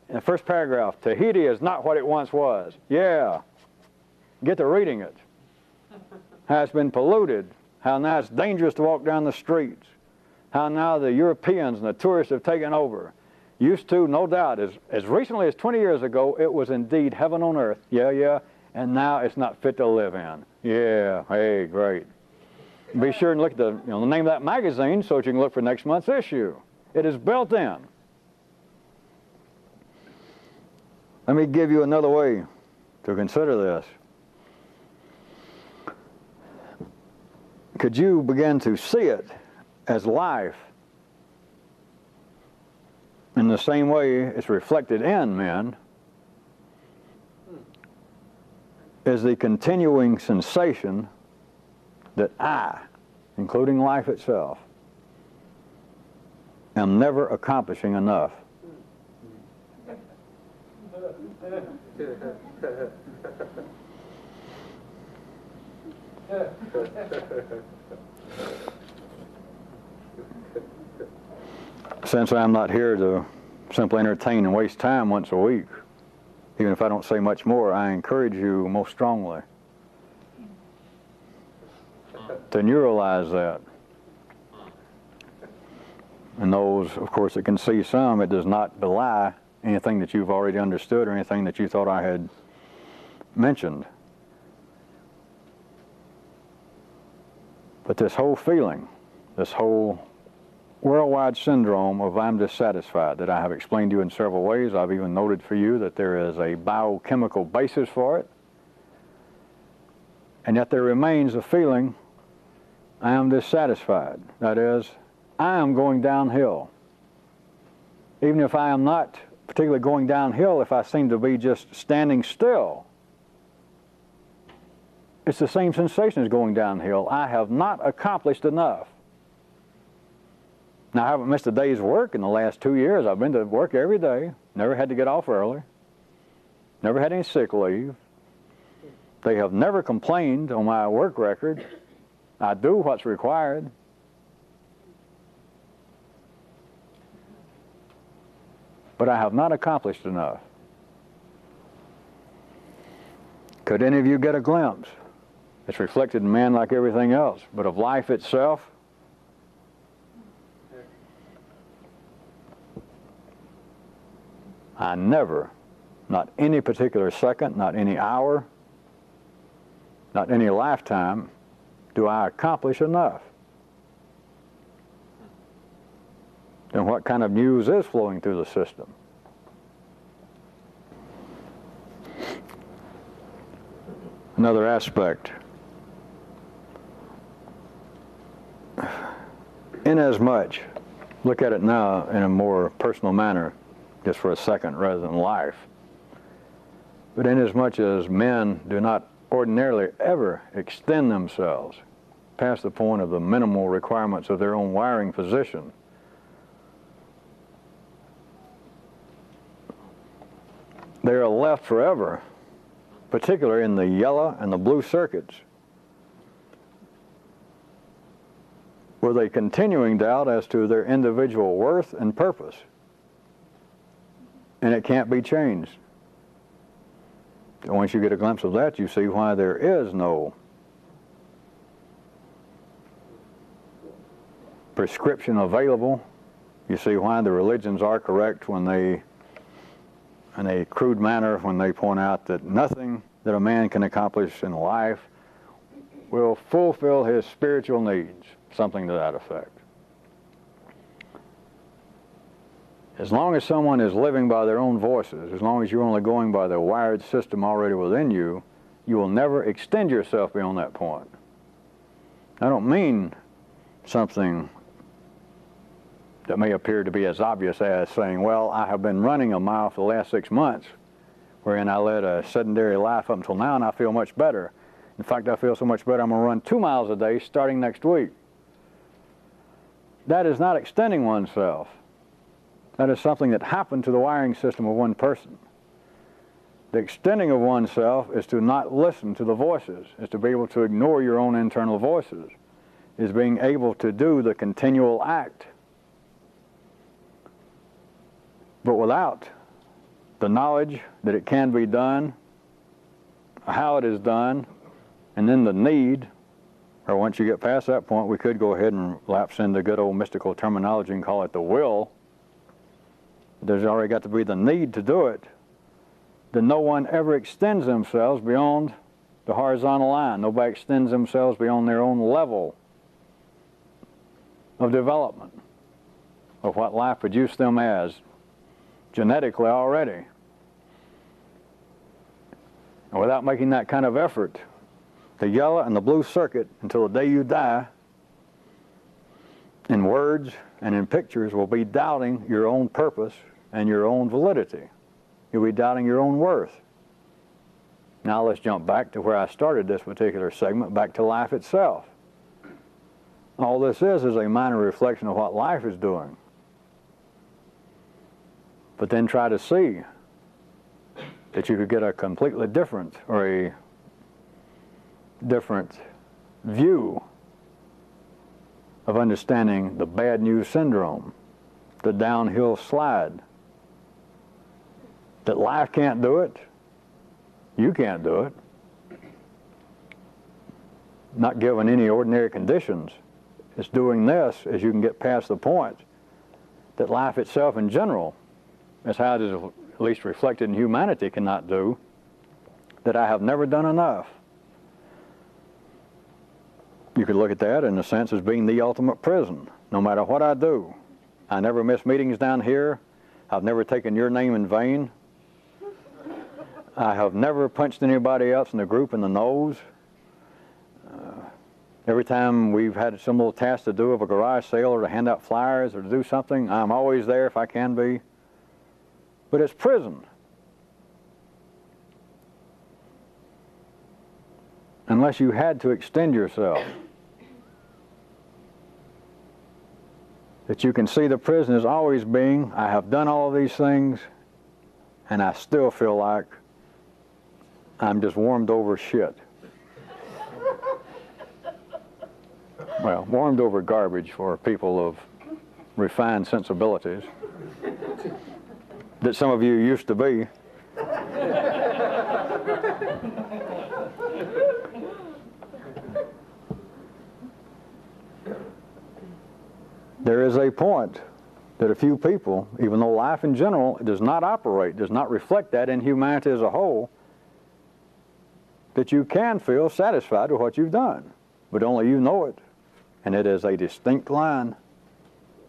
In the first paragraph, Tahiti is not what it once was. Yeah. Get to reading it. How it's been polluted. How now it's dangerous to walk down the streets. How now the Europeans and the tourists have taken over. Used to, no doubt, as recently as 20 years ago, it was indeed heaven on earth. Yeah, yeah. And now it's not fit to live in. Yeah, hey, great. Be sure and look at the name of that magazine so that you can look for next month's issue. It is built in. Let me give you another way to consider this. Could you begin to see it as life in the same way it's reflected in men is the continuing sensation that I, including life itself, am never accomplishing enough. Since I'm not here to simply entertain and waste time once a week, even if I don't say much more, I encourage you most strongly to neuralize that. And those, of course, that can see some, it does not belie anything that you've already understood or anything that you thought I had mentioned. But this whole feeling, this whole worldwide syndrome of I'm dissatisfied that I have explained to you in several ways. I've even noted for you that there is a biochemical basis for it. And yet there remains a feeling I am dissatisfied. That is, I am going downhill. Even if I am not particularly going downhill, if I seem to be just standing still, it's the same sensation as going downhill. I have not accomplished enough. Now, I haven't missed a day's work in the last 2 years. I've been to work every day, never had to get off early, never had any sick leave. They have never complained on my work record. I do what's required. But I have not accomplished enough. Could any of you get a glimpse? It's reflected in man like everything else, but of life itself, I never, not any particular second, not any hour, not any lifetime, do I accomplish enough? Then what kind of news is flowing through the system? Another aspect. Inasmuch, look at it now in a more personal manner, just for a second rather than life. But inasmuch as men do not ordinarily ever extend themselves past the point of the minimal requirements of their own wiring position, they are left forever, particularly in the yellow and the blue circuits, with a continuing doubt as to their individual worth and purpose. And it can't be changed. And once you get a glimpse of that, you see why there is no prescription available. You see why the religions are correct when they, in a crude manner, when they point out that nothing that a man can accomplish in life will fulfill his spiritual needs. Something to that effect. As long as someone is living by their own voices, as long as you're only going by the wired system already within you, you will never extend yourself beyond that point. I don't mean something that may appear to be as obvious as saying, well, I have been running a mile for the last 6 months, wherein I led a sedentary life up until now, and I feel much better. In fact, I feel so much better, I'm going to run 2 miles a day starting next week. That is not extending oneself. That is something that happened to the wiring system of one person. The extending of oneself is to not listen to the voices, is to be able to ignore your own internal voices, is being able to do the continual act. But without the knowledge that it can be done, how it is done, and then the need, or once you get past that point, we could go ahead and lapse into good old mystical terminology and call it the will. There's already got to be the need to do it. Then no one ever extends themselves beyond the horizontal line. Nobody extends themselves beyond their own level of development, of what life produced them as genetically already. And without making that kind of effort, the yellow and the blue circuit until the day you die, in words and in pictures, will be doubting your own purpose and your own validity. You'll be doubting your own worth. Now let's jump back to where I started this particular segment, back to life itself. All this is a minor reflection of what life is doing. But then try to see that you could get a completely different, or a different view of understanding the bad news syndrome, the downhill slide. That life can't do it, you can't do it. Not given any ordinary conditions. It's doing this as you can get past the point that life itself in general, as how it is at least reflected in humanity, cannot do, that I have never done enough. You could look at that in a sense as being the ultimate prison. No matter what I do, I never miss meetings down here. I've never taken your name in vain. I have never punched anybody else in the group in the nose. Every time we've had some little task to do of a garage sale or to hand out flyers or to do something, I'm always there if I can be. But it's prison. Unless you had to extend yourself. That you can see the prison as always being, I have done all of these things, and I still feel like I'm just warmed over shit. Well, warmed over garbage for people of refined sensibilities that some of you used to be. There is a point that a few people, even though life in general does not operate, does not reflect that in humanity as a whole, that you can feel satisfied with what you've done. but only you know it. And it is a distinct line.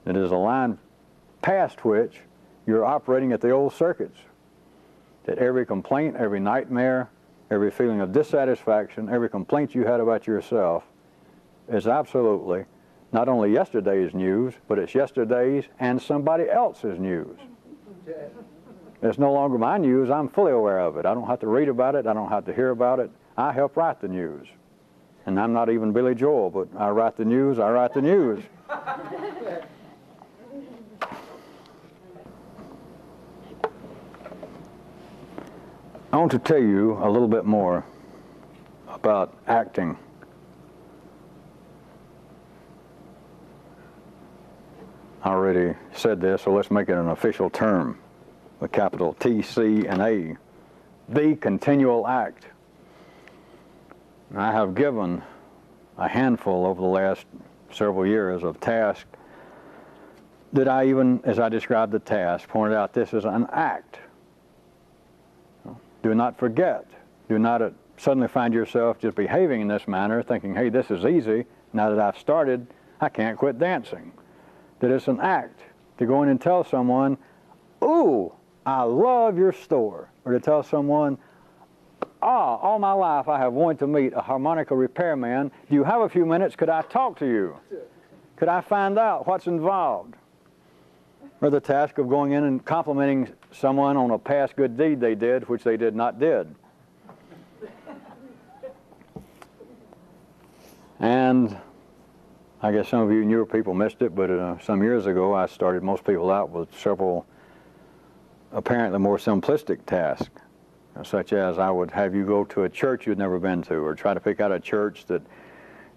It is a line past which you're operating at the old circuits. That every complaint, every nightmare, every feeling of dissatisfaction, every complaint you had about yourself is absolutely not only yesterday's news, but it's yesterday's and somebody else's news. It's no longer my news. I'm fully aware of it. I don't have to read about it. I don't have to hear about it. I help write the news. And I'm not even Billy Joel, but I write the news. I write the news. I want to tell you a little bit more about acting. I already said this, so let's make it an official term. The capital T, C, and A. The continual act. I have given a handful over the last several years of tasks that I even, as I described the task, pointed out this is an act. Do not forget. Do not suddenly find yourself just behaving in this manner, thinking, hey, this is easy. Now that I've started, I can't quit dancing. That it's an act to go in and tell someone, ooh, I love your store. Or to tell someone, all my life I have wanted to meet a harmonica repairman. Do you have a few minutes? Could I talk to you? Could I find out what's involved? Or the task of going in and complimenting someone on a past good deed they did, which they did not did. And I guess some of you newer people missed it, but some years ago I started most people out with several apparently more simplistic tasks, such as I would have you go to a church you'd never been to, or try to pick out a church that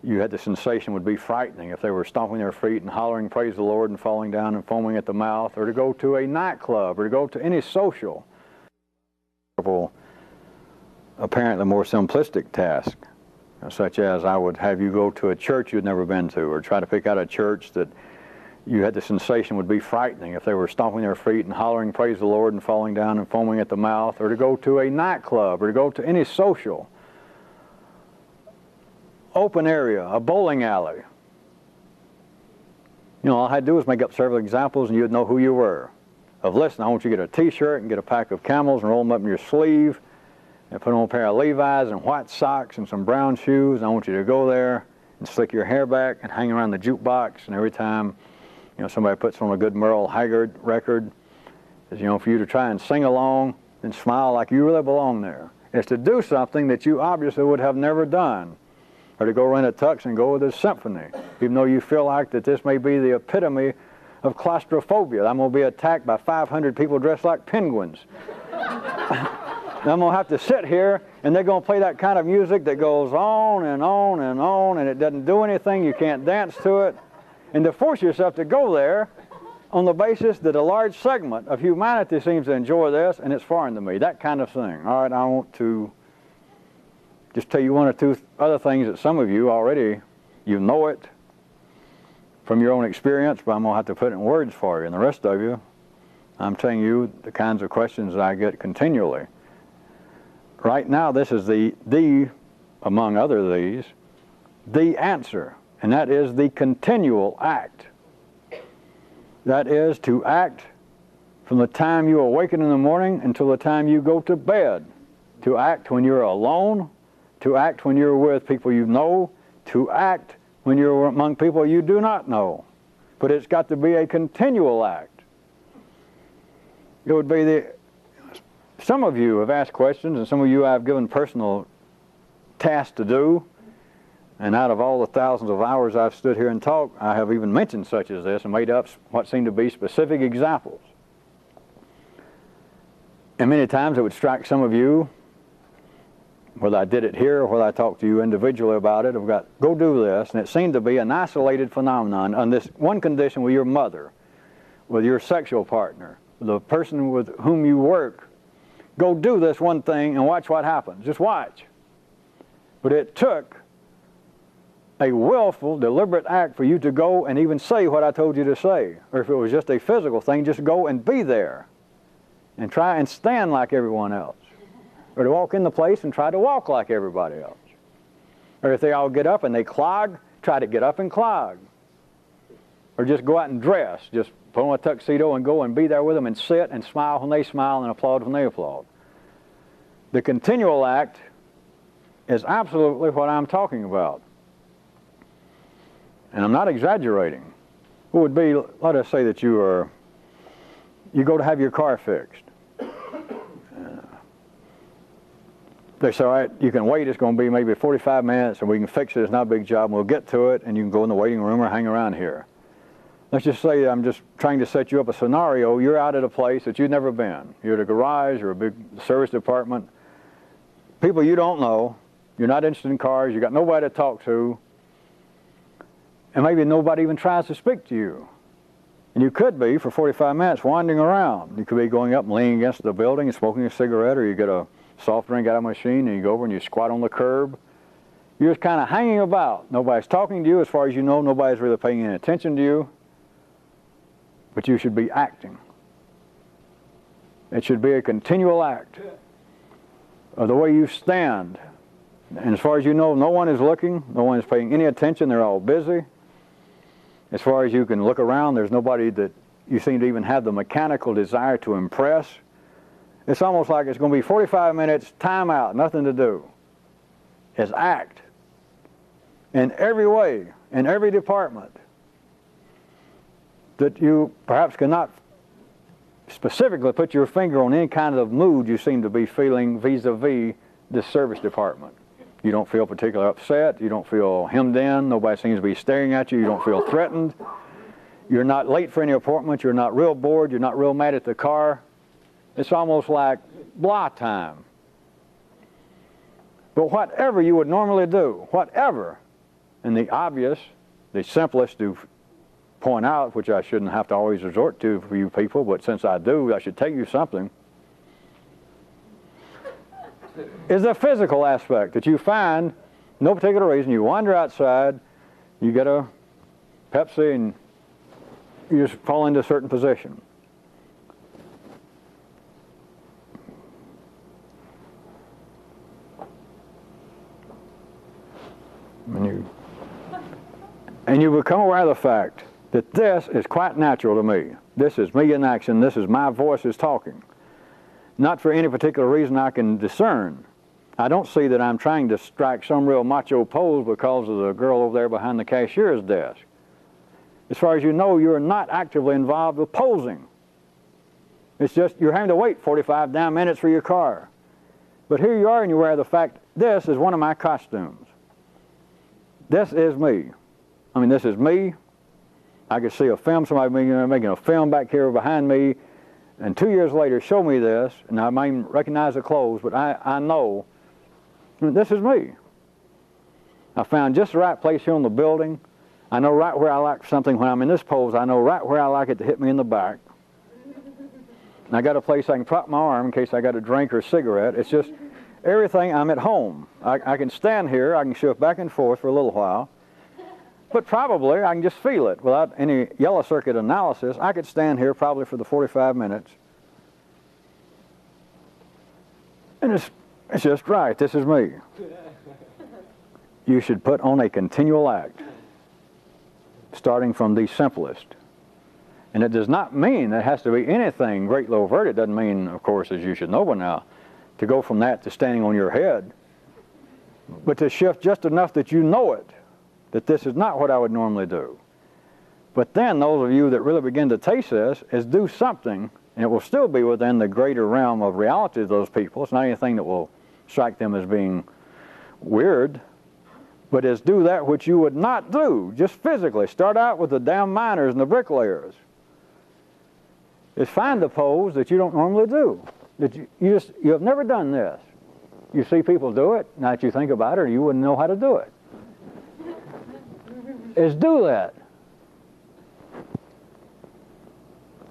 you had the sensation would be frightening if they were stomping their feet and hollering praise the Lord and falling down and foaming at the mouth, or to go to a nightclub, or to go to any social, apparently more simplistic task, such as I would have you go to a church you'd never been to, or try to pick out a church that you had the sensation would be frightening if they were stomping their feet and hollering praise the Lord and falling down and foaming at the mouth, or to go to a nightclub, or to go to any social open area, a bowling alley. You know, all I had to do was make up several examples and you'd know who you were. Of listen, I want you to get a t-shirt and get a pack of Camels and roll them up in your sleeve and put on a pair of Levi's and white socks and some brown shoes. And I want you to go there and slick your hair back and hang around the jukebox, and every time, you know, somebody puts on a good Merle Haggard record, is, you know, for you to try and sing along and smile like you really belong there. It's to do something that you obviously would have never done. Or to go rent a tux and go with a symphony, even though you feel like that this may be the epitome of claustrophobia. I'm going to be attacked by 500 people dressed like penguins. And I'm going to have to sit here, and they're going to play that kind of music that goes on and on and on, and it doesn't do anything. You can't dance to it. And to force yourself to go there on the basis that a large segment of humanity seems to enjoy this, and it's foreign to me, that kind of thing. All right, I want to just tell you one or two other things that some of you already, you know it from your own experience, but I'm going to have to put it in words for you. And the rest of you, I'm telling you the kinds of questions that I get continually. Right now, this is the among other these, the answer, and that is the continual act. That is to act from the time you awaken in the morning until the time you go to bed. To act when you're alone, to act when you're with people you know, to act when you're among people you do not know. But it's got to be a continual act. It would be some of you have asked questions, and some of you I've given personal tasks to do, and out of all the thousands of hours I've stood here and talked, I have even mentioned such as this and made up what seem to be specific examples. And many times it would strike some of you, whether I did it here or whether I talked to you individually about it, I've got, go do this, and it seemed to be an isolated phenomenon on this one condition with your mother, with your sexual partner, the person with whom you work. Go do this one thing and watch what happens. Just watch. But it took a willful, deliberate act for you to go and even say what I told you to say. Or if it was just a physical thing, just go and be there and try and stand like everyone else. Or to walk in the place and try to walk like everybody else. Or if they all get up and they clog, try to get up and clog. Or just go out and dress. Just put on a tuxedo and go and be there with them and sit and smile when they smile and applaud when they applaud. The continual act is absolutely what I'm talking about. And I'm not exaggerating. It would be, let us say that you go to have your car fixed. They say, all right, you can wait, it's going to be maybe 45 minutes and we can fix it, it's not a big job, and we'll get to it and you can go in the waiting room or hang around here. Let's just say I'm just trying to set you up a scenario. You're out at a place that you've never been. You're at a garage or a big service department. People you don't know. You're not interested in cars. You got nobody to talk to. And maybe nobody even tries to speak to you. And you could be for 45 minutes wandering around. You could be going up and leaning against the building and smoking a cigarette, or you get a soft drink out of a machine and you go over and you squat on the curb. You're just kind of hanging about. Nobody's talking to you. As far as you know, nobody's really paying any attention to you. But you should be acting. It should be a continual act of the way you stand. And as far as you know, no one is looking, no one is paying any attention, they're all busy. As far as you can look around, there's nobody that you seem to even have the mechanical desire to impress. It's almost like it's going to be 45 minutes, time out, nothing to do. It's act. In every way, in every department, that you perhaps cannot specifically put your finger on any kind of mood you seem to be feeling vis-a-vis this service department. You don't feel particularly upset, you don't feel hemmed in, nobody seems to be staring at you, you don't feel threatened, you're not late for any appointment, you're not real bored, you're not real mad at the car. It's almost like blah time. But whatever you would normally do, whatever, and the obvious, the simplest to point out, which I shouldn't have to always resort to for you people, but since I do, I should tell you something, is the physical aspect that you find, no particular reason, you wander outside, you get a Pepsi and you just fall into a certain position. And you become aware of the fact that this is quite natural to me. This is me in action. This is my voice is talking. Not for any particular reason I can discern. I don't see that I'm trying to strike some real macho pose because of the girl over there behind the cashier's desk. As far as you know, you're not actively involved with posing. It's just you're having to wait 45 damn minutes for your car. But here you are and you're aware of the fact this is one of my costumes. This is me. I mean, this is me. I could see a film, somebody making a film back here behind me, and 2 years later show me this, and I might even recognize the clothes, but I know this is me. I found just the right place here on the building. I know right where I like something when I'm in this pose. I know right where I like it to hit me in the back. And I got a place I can prop my arm in case I got a drink or a cigarette. It's just everything. I'm at home. I can stand here. I can shift back and forth for a little while. But probably I can just feel it without any yellow circuit analysis. I could stand here probably for the 45 minutes. And it's just right. This is me. You should put on a continual act, starting from the simplest. And it does not mean it has to be anything great low overt. It doesn't mean, of course, as you should know by now, to go from that to standing on your head. But to shift just enough that you know it, that this is not what I would normally do. But then those of you that really begin to taste this is do something, and it will still be within the greater realm of reality of those people. It's not anything that will strike them as being weird, but is do that which you would not do, just physically. Start out with the damn miners and the bricklayers. Is find the pose that you don't normally do. That you have never done this. You see people do it, now that you think about it, you wouldn't know how to do it. Is do that.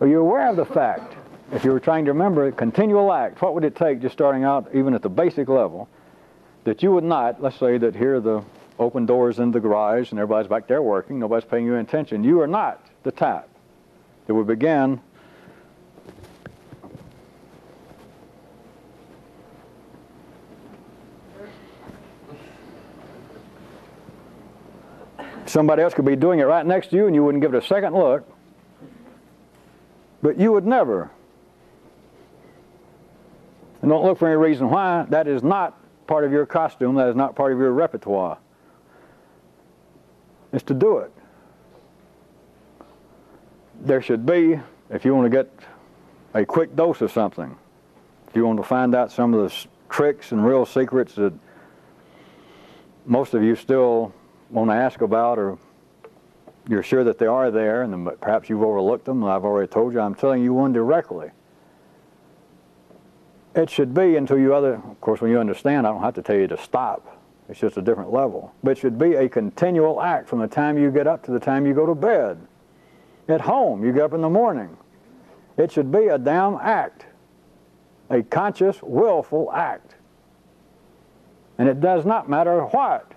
Are you aware of the fact, if you were trying to remember a continual act, what would it take just starting out even at the basic level, that you would not, let's say that here are the open doors in the garage and everybody's back there working, nobody's paying you any attention, you are not the type that would begin Somebody else could be doing it right next to you and you wouldn't give it a second look. But you would never. And don't look for any reason why. That is not part of your costume. That is not part of your repertoire. It's to do it. There should be, if you want to get a quick dose of something, if you want to find out some of the tricks and real secrets that most of you still want to ask about, or you're sure that they are there, and perhaps you've overlooked them, and I've already told you, I'm telling you one directly. It should be until you of course when you understand, I don't have to tell you to stop. It's just a different level. But it should be a continual act from the time you get up to the time you go to bed. At home, you get up in the morning. It should be a damn act. A conscious, willful act. And it does not matter what.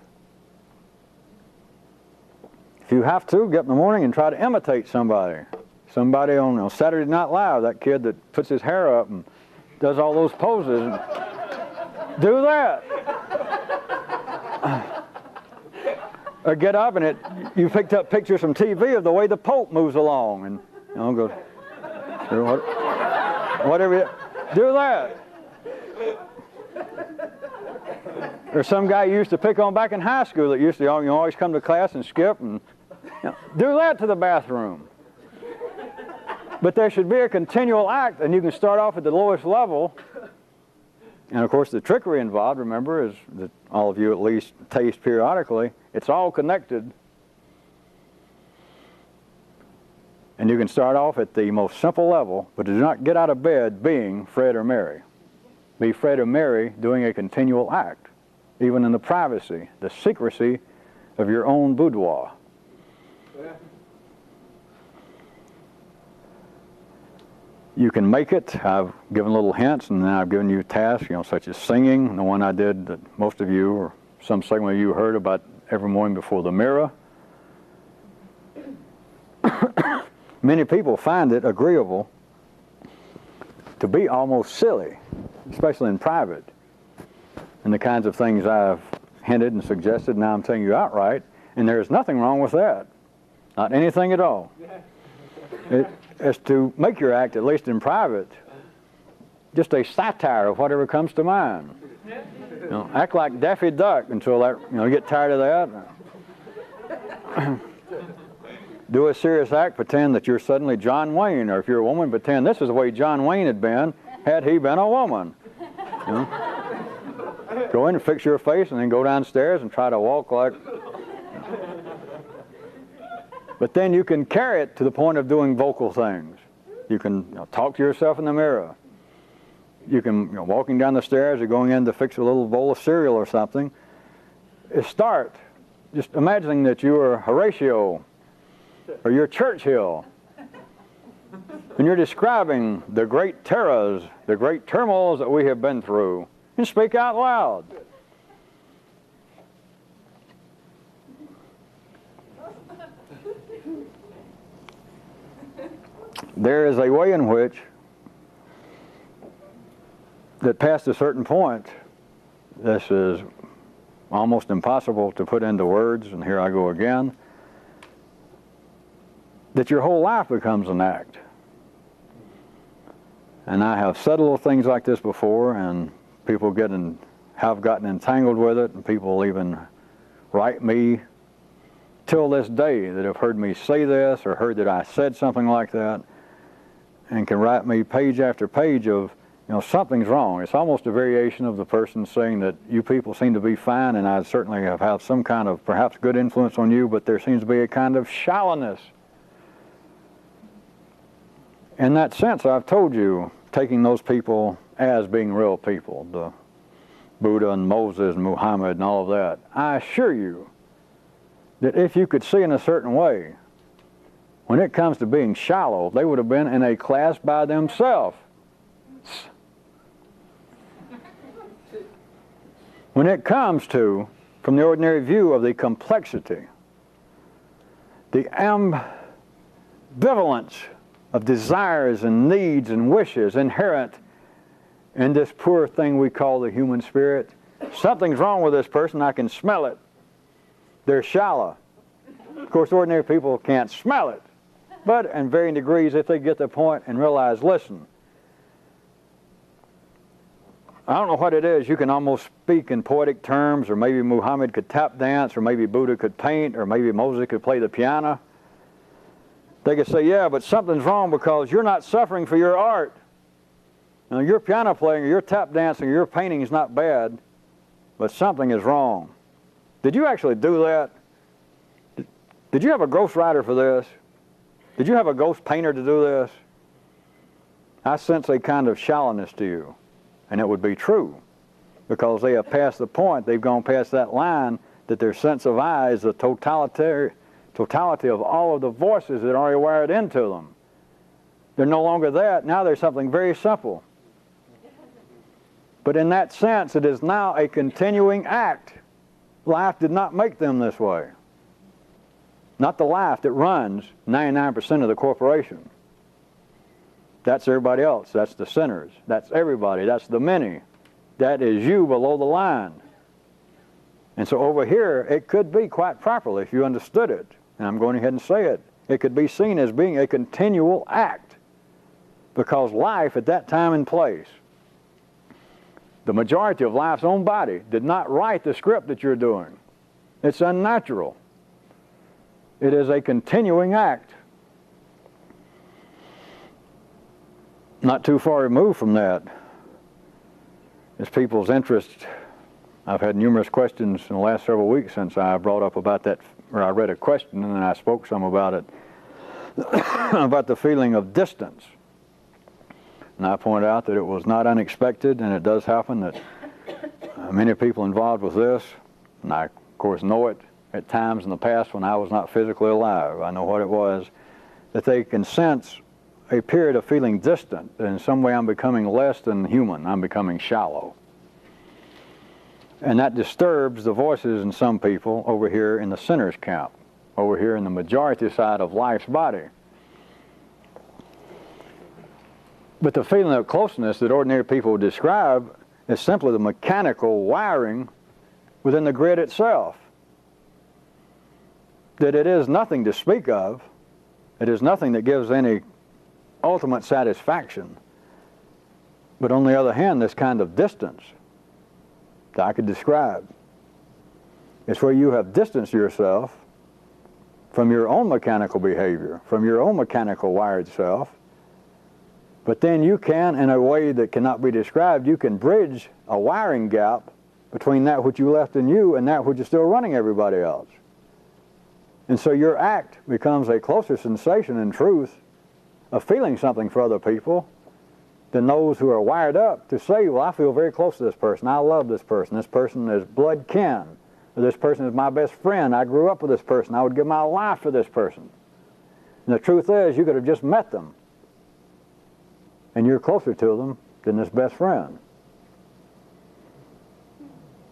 If you have to, get up in the morning and try to imitate somebody. Somebody on Saturday Night Live, that kid that puts his hair up and does all those poses. Do that. Or get up and you picked up pictures from TV of the way the Pope moves along, and go, whatever. Do that. Or some guy you used to pick on back in high school that used to always come to class and skip, and do that to the bathroom. But there should be a continual act, and you can start off at the lowest level. And of course the trickery involved, remember, is that all of you at least taste periodically. It's all connected. And you can start off at the most simple level, but do not get out of bed being Fred or Mary. Be Fred or Mary doing a continual act, even in the privacy, the secrecy of your own boudoir. Yeah. You can make it. I've given little hints, and then I've given you tasks, such as singing, the one I did that most of you, or some segment of you heard about every morning before the mirror. Many people find it agreeable to be almost silly, especially in private. And the kinds of things I've hinted and suggested, now I'm telling you outright, and there's nothing wrong with that. Not anything at all. It's to make your act, at least in private, just a satire of whatever comes to mind. Act like Daffy Duck until you get tired of that. Do a serious act, pretend that you're suddenly John Wayne, or if you're a woman, pretend this is the way John Wayne had been had he been a woman. Go in and fix your face, and then go downstairs and try to walk like. But then you can carry it to the point of doing vocal things. You can talk to yourself in the mirror. You can, walking down the stairs or going in to fix a little bowl of cereal or something. Start just imagining that you are Horatio or you're Churchill. And you're describing the great terrors, the great turmoils that we have been through. And speak out loud. There is a way in which, that past a certain point, this is almost impossible to put into words, and here I go again, that your whole life becomes an act. And I have said little things like this before, and people have gotten entangled with it, and people even write me till this day that have heard me say this or heard that I said something like that, and can write me page after page of, something's wrong. It's almost a variation of the person saying that you people seem to be fine, and I certainly have had some kind of perhaps good influence on you, but there seems to be a kind of shallowness. In that sense, I've told you, taking those people as being real people, the Buddha and Moses and Muhammad and all of that, I assure you that if you could see in a certain way, when it comes to being shallow, they would have been in a class by themselves. When it comes to, from the ordinary view of the complexity, the ambivalence of desires and needs and wishes inherent in this poor thing we call the human spirit, something's wrong with this person, I can smell it. They're shallow. Of course, ordinary people can't smell it. But in varying degrees, if they get the point and realize, listen, I don't know what it is. You can almost speak in poetic terms, or maybe Muhammad could tap dance, or maybe Buddha could paint, or maybe Moses could play the piano. They could say, yeah, but something's wrong because you're not suffering for your art. Now, your piano playing, or your tap dancing, or your painting is not bad, but something is wrong. Did you actually do that? Did you have a ghostwriter for this? Did you have a ghost painter to do this? I sense a kind of shallowness to you. And it would be true, because they have passed the point, they've gone past that line that their sense of I is the totality of all of the voices that are already wired into them. They're no longer that, now they're something very simple. But in that sense, it is now a continuing act. Life did not make them this way. Not the life that runs 99% of the corporation. That's everybody else. That's the sinners. That's everybody. That's the many. That is you below the line. And so over here, it could be quite properly, if you understood it, and I'm going ahead and say it, it could be seen as being a continual act. Because life at that time and place, the majority of life's own body did not write the script that you're doing. It's unnatural. It is a continuing act. Not too far removed from that is people's interest. I've had numerous questions in the last several weeks since I brought up about that, or I read a question and then I spoke some about it, about the feeling of distance. And I pointed out that it was not unexpected, and it does happen that many people involved with this, and I of course know it at times in the past when I was not physically alive. I know what it was, that they can sense a period of feeling distant, that in some way I'm becoming less than human, I'm becoming shallow. And that disturbs the voices in some people over here in the sinner's camp, over here in the majority side of life's body. But the feeling of closeness that ordinary people would describe is simply the mechanical wiring within the grid itself. That it is nothing to speak of, it is nothing that gives any ultimate satisfaction. But on the other hand, this kind of distance that I could describe, it's where you have distanced yourself from your own mechanical behavior, from your own mechanical wired self. But then you can, in a way that cannot be described, you can bridge a wiring gap between that which you left in you and that which is still running everybody else. And so your act becomes a closer sensation in truth of feeling something for other people than those who are wired up to say, well, I feel very close to this person, I love this person is blood kin, or this person is my best friend, I grew up with this person, I would give my life for this person. And the truth is, you could have just met them, and you're closer to them than this best friend.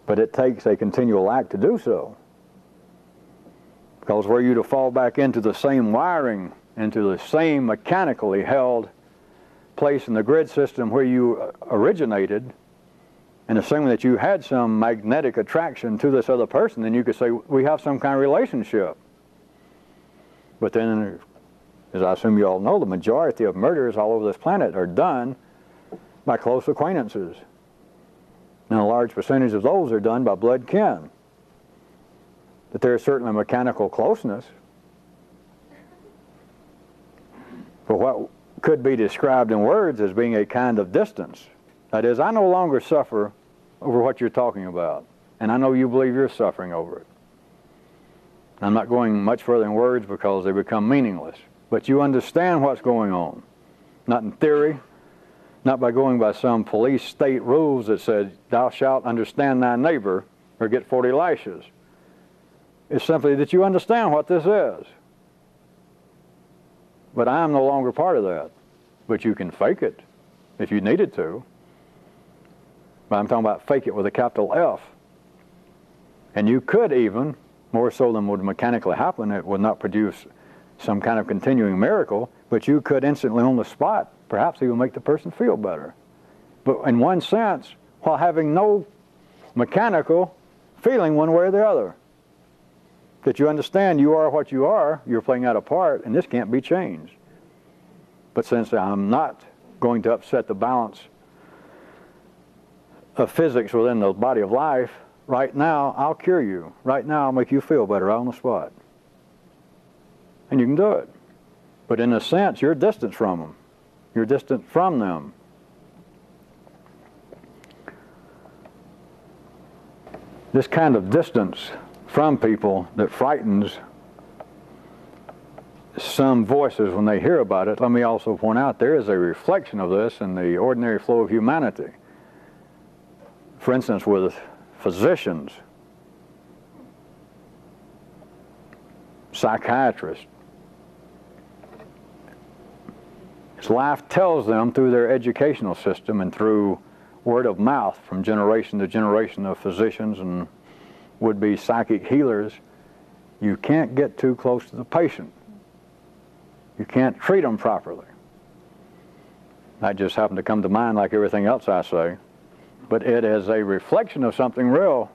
But it takes a continual act to do so. Because were you to fall back into the same wiring, into the same mechanically held place in the grid system where you originated, and assuming that you had some magnetic attraction to this other person, then you could say, we have some kind of relationship. But then, as I assume you all know, the majority of murders all over this planet are done by close acquaintances. And a large percentage of those are done by blood kin. But there is certainly mechanical closeness. But what could be described in words as being a kind of distance. That is, I no longer suffer over what you're talking about. And I know you believe you're suffering over it. I'm not going much further in words because they become meaningless. But you understand what's going on. Not in theory, not by going by some police state rules that said, thou shalt understand thy neighbor or get 40 lashes. It's simply that you understand what this is. But I am no longer part of that. But you can fake it if you needed to. But I'm talking about fake it with a capital F. And you could even, more so than would mechanically happen, it would not produce some kind of continuing miracle, but you could instantly on the spot perhaps even make the person feel better. But in one sense, while having no mechanical feeling one way or the other. that you understand you are what you are, you're playing out a part, and this can't be changed. But since I'm not going to upset the balance of physics within the body of life, right now I'll cure you. Right now I'll make you feel better right on the spot. And you can do it. But in a sense, you're distant from them. You're distant from them. This kind of distance from people that frightens some voices when they hear about it. Let me also point out there is a reflection of this in the ordinary flow of humanity. For instance, with physicians, psychiatrists, life tells them through their educational system and through word of mouth from generation to generation of physicians and would-be psychic healers, you can't get too close to the patient. You can't treat them properly. That just happened to come to mind like everything else I say. But it is a reflection of something real.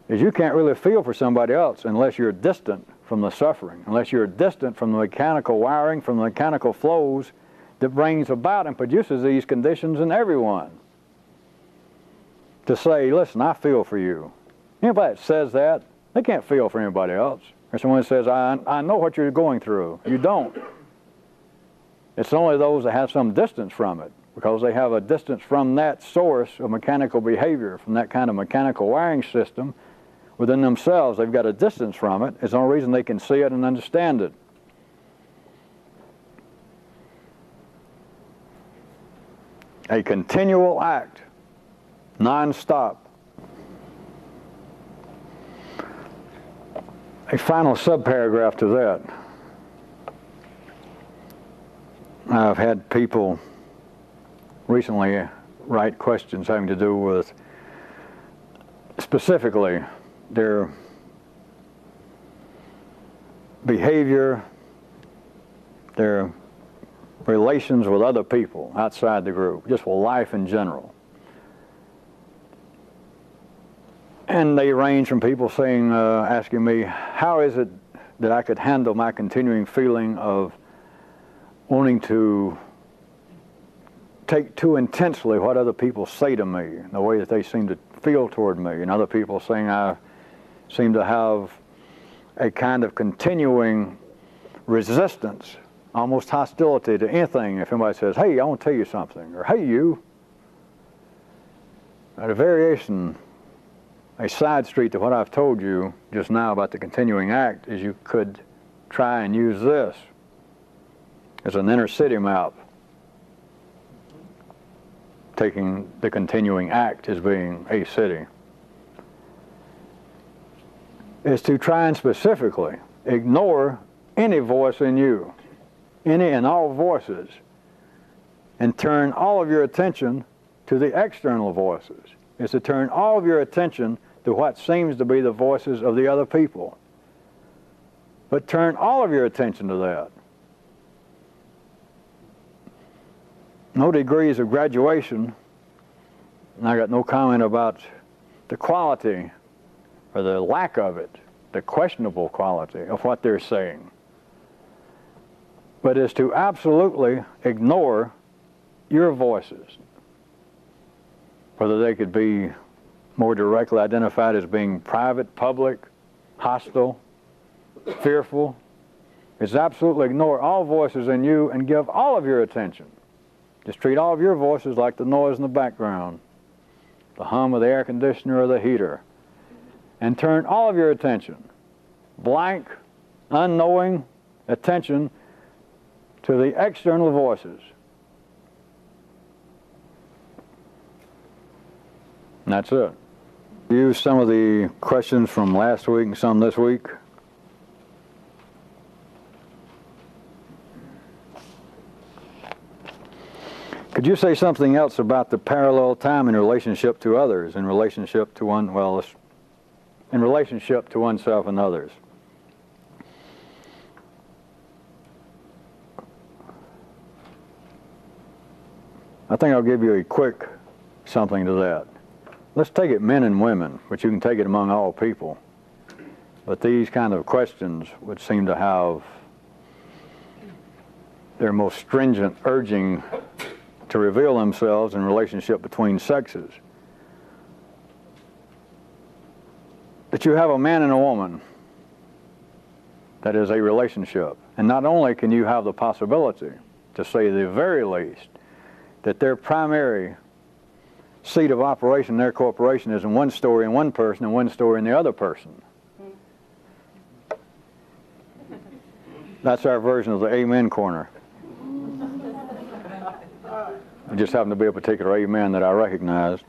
Is you can't really feel for somebody else unless you're distant from the suffering, unless you're distant from the mechanical wiring, from the mechanical flows that brings about and produces these conditions in everyone. To say, listen, I feel for you. Anybody that says that, they can't feel for anybody else. Or someone says, I know what you're going through. You don't. It's only those that have some distance from it, because they have a distance from that source of mechanical behavior, from that kind of mechanical wiring system within themselves. They've got a distance from it. It's the only reason they can see it and understand it. A continual act, non-stop. A final subparagraph to that. I've had people recently write questions having to do with specifically their behavior, their relations with other people outside the group, just with life in general. And they range from people saying, asking me, how is it that I could handle my continuing feeling of wanting to take too intensely what other people say to me, the way that they seem to feel toward me, and other people saying I seem to have a kind of continuing resistance, almost hostility to anything. If somebody says, hey, I want to tell you something, or hey, you, a variation, a side street to what I've told you just now about the continuing act is you could try and use this as an inner city map, taking the continuing act as being a city, is to try and specifically ignore any voice in you, any and all voices, and turn all of your attention to the external voices. Is to turn all of your attention to what seems to be the voices of the other people. But turn all of your attention to that. No degrees of graduation, and I got no comment about the quality or the lack of it, the questionable quality of what they're saying. But is to absolutely ignore your voices, whether they could be more directly identified as being private, public, hostile, fearful. Is absolutely ignore all voices in you and give all of your attention. Just treat all of your voices like the noise in the background, the hum of the air conditioner or the heater, and turn all of your attention, blank, unknowing attention, to the external voices. And that's it. Use some of the questions from last week and some this week. Could you say something else about the parallel time in relationship to others, in relationship to in relationship to oneself and others? I think I'll give you a quick something to that. Let's take it men and women, but you can take it among all people. But these kind of questions would seem to have their most stringent urging to reveal themselves in relationship between sexes. That you have a man and a woman that is a relationship. And not only can you have the possibility, to say the very least, that their primary seat of operation in their corporation is in one story in one person and one story in the other person. That's our version of the amen corner. It just happened to be a particular amen that I recognized.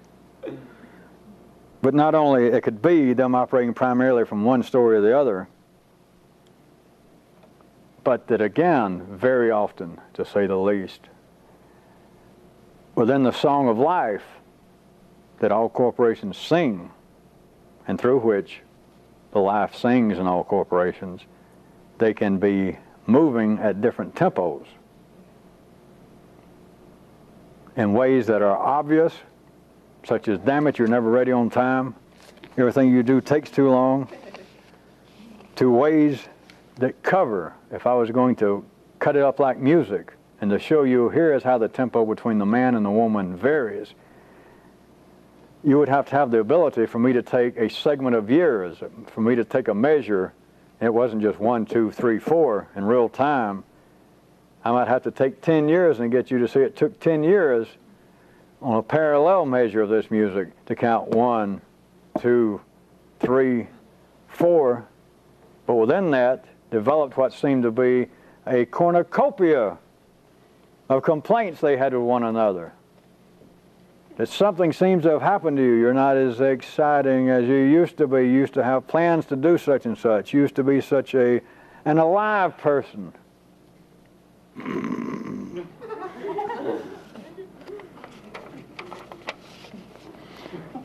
But not only it could be them operating primarily from one story or the other, but that again, very often, to say the least, within the song of life that all corporations sing, and through which the life sings in all corporations, they can be moving at different tempos in ways that are obvious, such as, damn it, you're never ready on time, everything you do takes too long, to ways that cover, if I was going to cut it up like music and to show you here is how the tempo between the man and the woman varies, you would have to have the ability for me to take a segment of years, for me to take a measure, and it wasn't just 1, 2, 3, 4 in real time. I might have to take 10 years and get you to see it took 10 years on a parallel measure of this music to count 1, 2, 3, 4. But within that, developed what seemed to be a cornucopia of complaints they had with one another. That something seems to have happened to you. You're not as exciting as you used to be. You used to have plans to do such and such. You used to be such an alive person.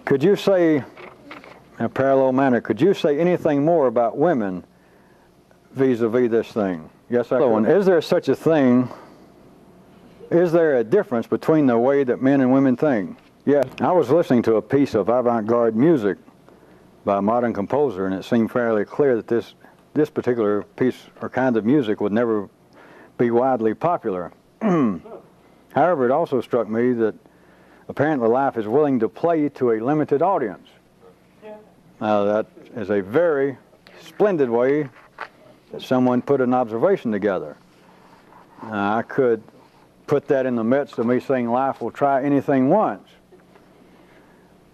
Could you say, in a parallel manner, could you say anything more about women vis-a-vis this thing? Yes, I could. Is there such a thing? Is there a difference between the way that men and women think? Yes. I was listening to a piece of avant-garde music by a modern composer, and it seemed fairly clear that this particular piece or kind of music would never be widely popular. However, it also struck me that apparently life is willing to play to a limited audience. Now that is a very splendid way that someone put an observation together. I could put that in the midst of me saying life will try anything once.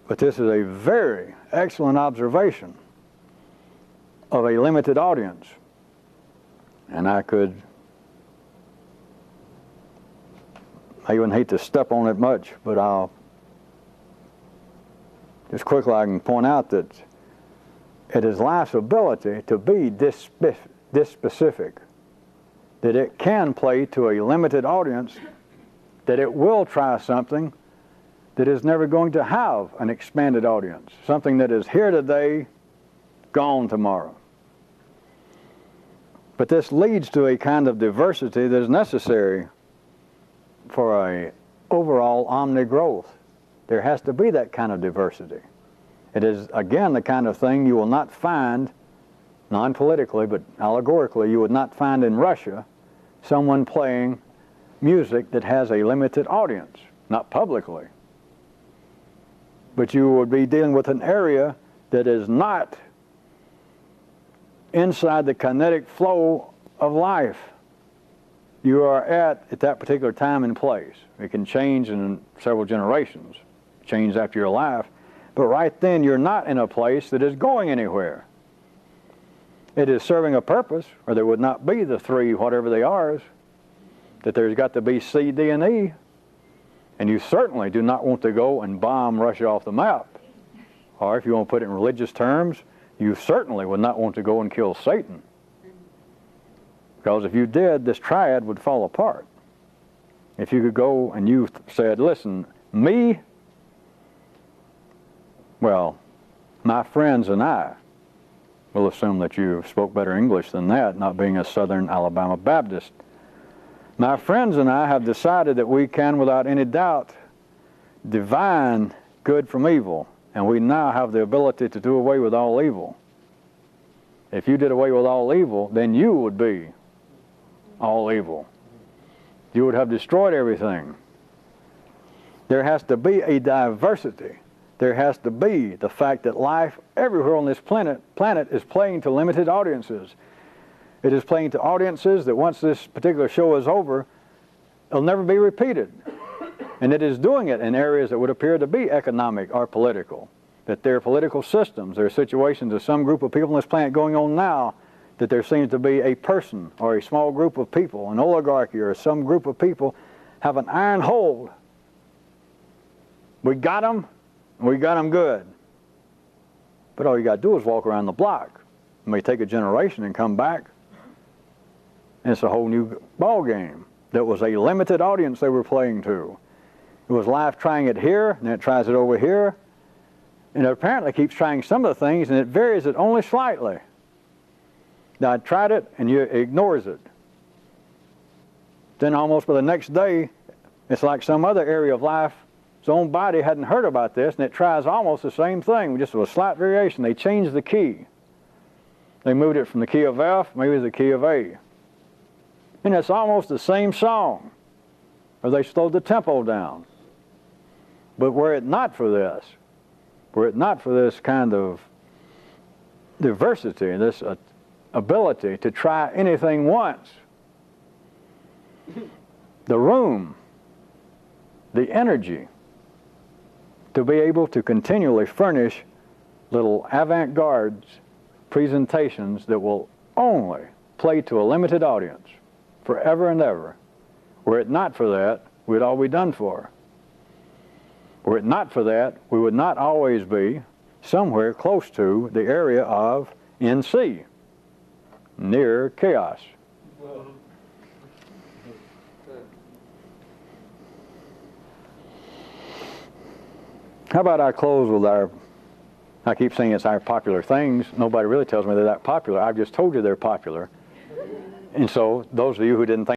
But this is a very excellent observation of a limited audience. And I wouldn't hate to step on it much, but I'll just quickly I can point out that it is life's ability to be this specific, that it can play to a limited audience, that it will try something that is never going to have an expanded audience, something that is here today, gone tomorrow. But this leads to a kind of diversity that is necessary for a overall omni-growth. There has to be that kind of diversity. It is, again, the kind of thing you will not find, non-politically, but allegorically, you would not find in Russia someone playing music that has a limited audience, not publicly. But you would be dealing with an area that is not inside the kinetic flow of life. You are at that particular time and place. It can change in several generations, change after your life, but right then you're not in a place that is going anywhere. It is serving a purpose, or there would not be the three, whatever they are, that there's got to be C, D, and E. And you certainly do not want to go and bomb Russia off the map. Or if you want to put it in religious terms, you certainly would not want to go and kill Satan. Because if you did, this triad would fall apart. If you could go and you said, listen, me, well, my friends and I, we'll assume that you spoke better English than that, not being a Southern Alabama Baptist. My friends and I have decided that we can, without any doubt, divine good from evil, and we now have the ability to do away with all evil. if you did away with all evil, then you would be all evil. You would have destroyed everything. There has to be a diversity. There has to be the fact that life everywhere on this planet is playing to limited audiences. It is playing to audiences that once this particular show is over, it'll never be repeated. And it is doing it in areas that would appear to be economic or political. That there are political systems, there are situations of some group of people on this planet going on now, that there seems to be a person or a small group of people, an oligarchy or some group of people have an iron hold. We got them, and we got them good. But all you got to do is walk around the block. It may take a generation and come back, and it's a whole new ball game. That was a limited audience they were playing to. It was life trying it here, and then it tries it over here, and it apparently keeps trying some of the things, and it varies it only slightly. Now, I tried it, and it ignores it. Then almost by the next day, it's like some other area of life, its own body hadn't heard about this, and it tries almost the same thing, just with a slight variation. They changed the key. They moved it from the key of F, maybe to the key of A. And it's almost the same song, or they slowed the tempo down. But were it not for this kind of diversity, this ability to try anything once, the room, the energy to be able to continually furnish little avant-garde presentations that will only play to a limited audience forever and ever. Were it not for that, we'd all be done for. Were it not for that, we would not always be somewhere close to the area of NC, near chaos. How about I close with I keep saying it's our popular things. Nobody really tells me they're that popular. I've just told you they're popular. And so those of you who didn't think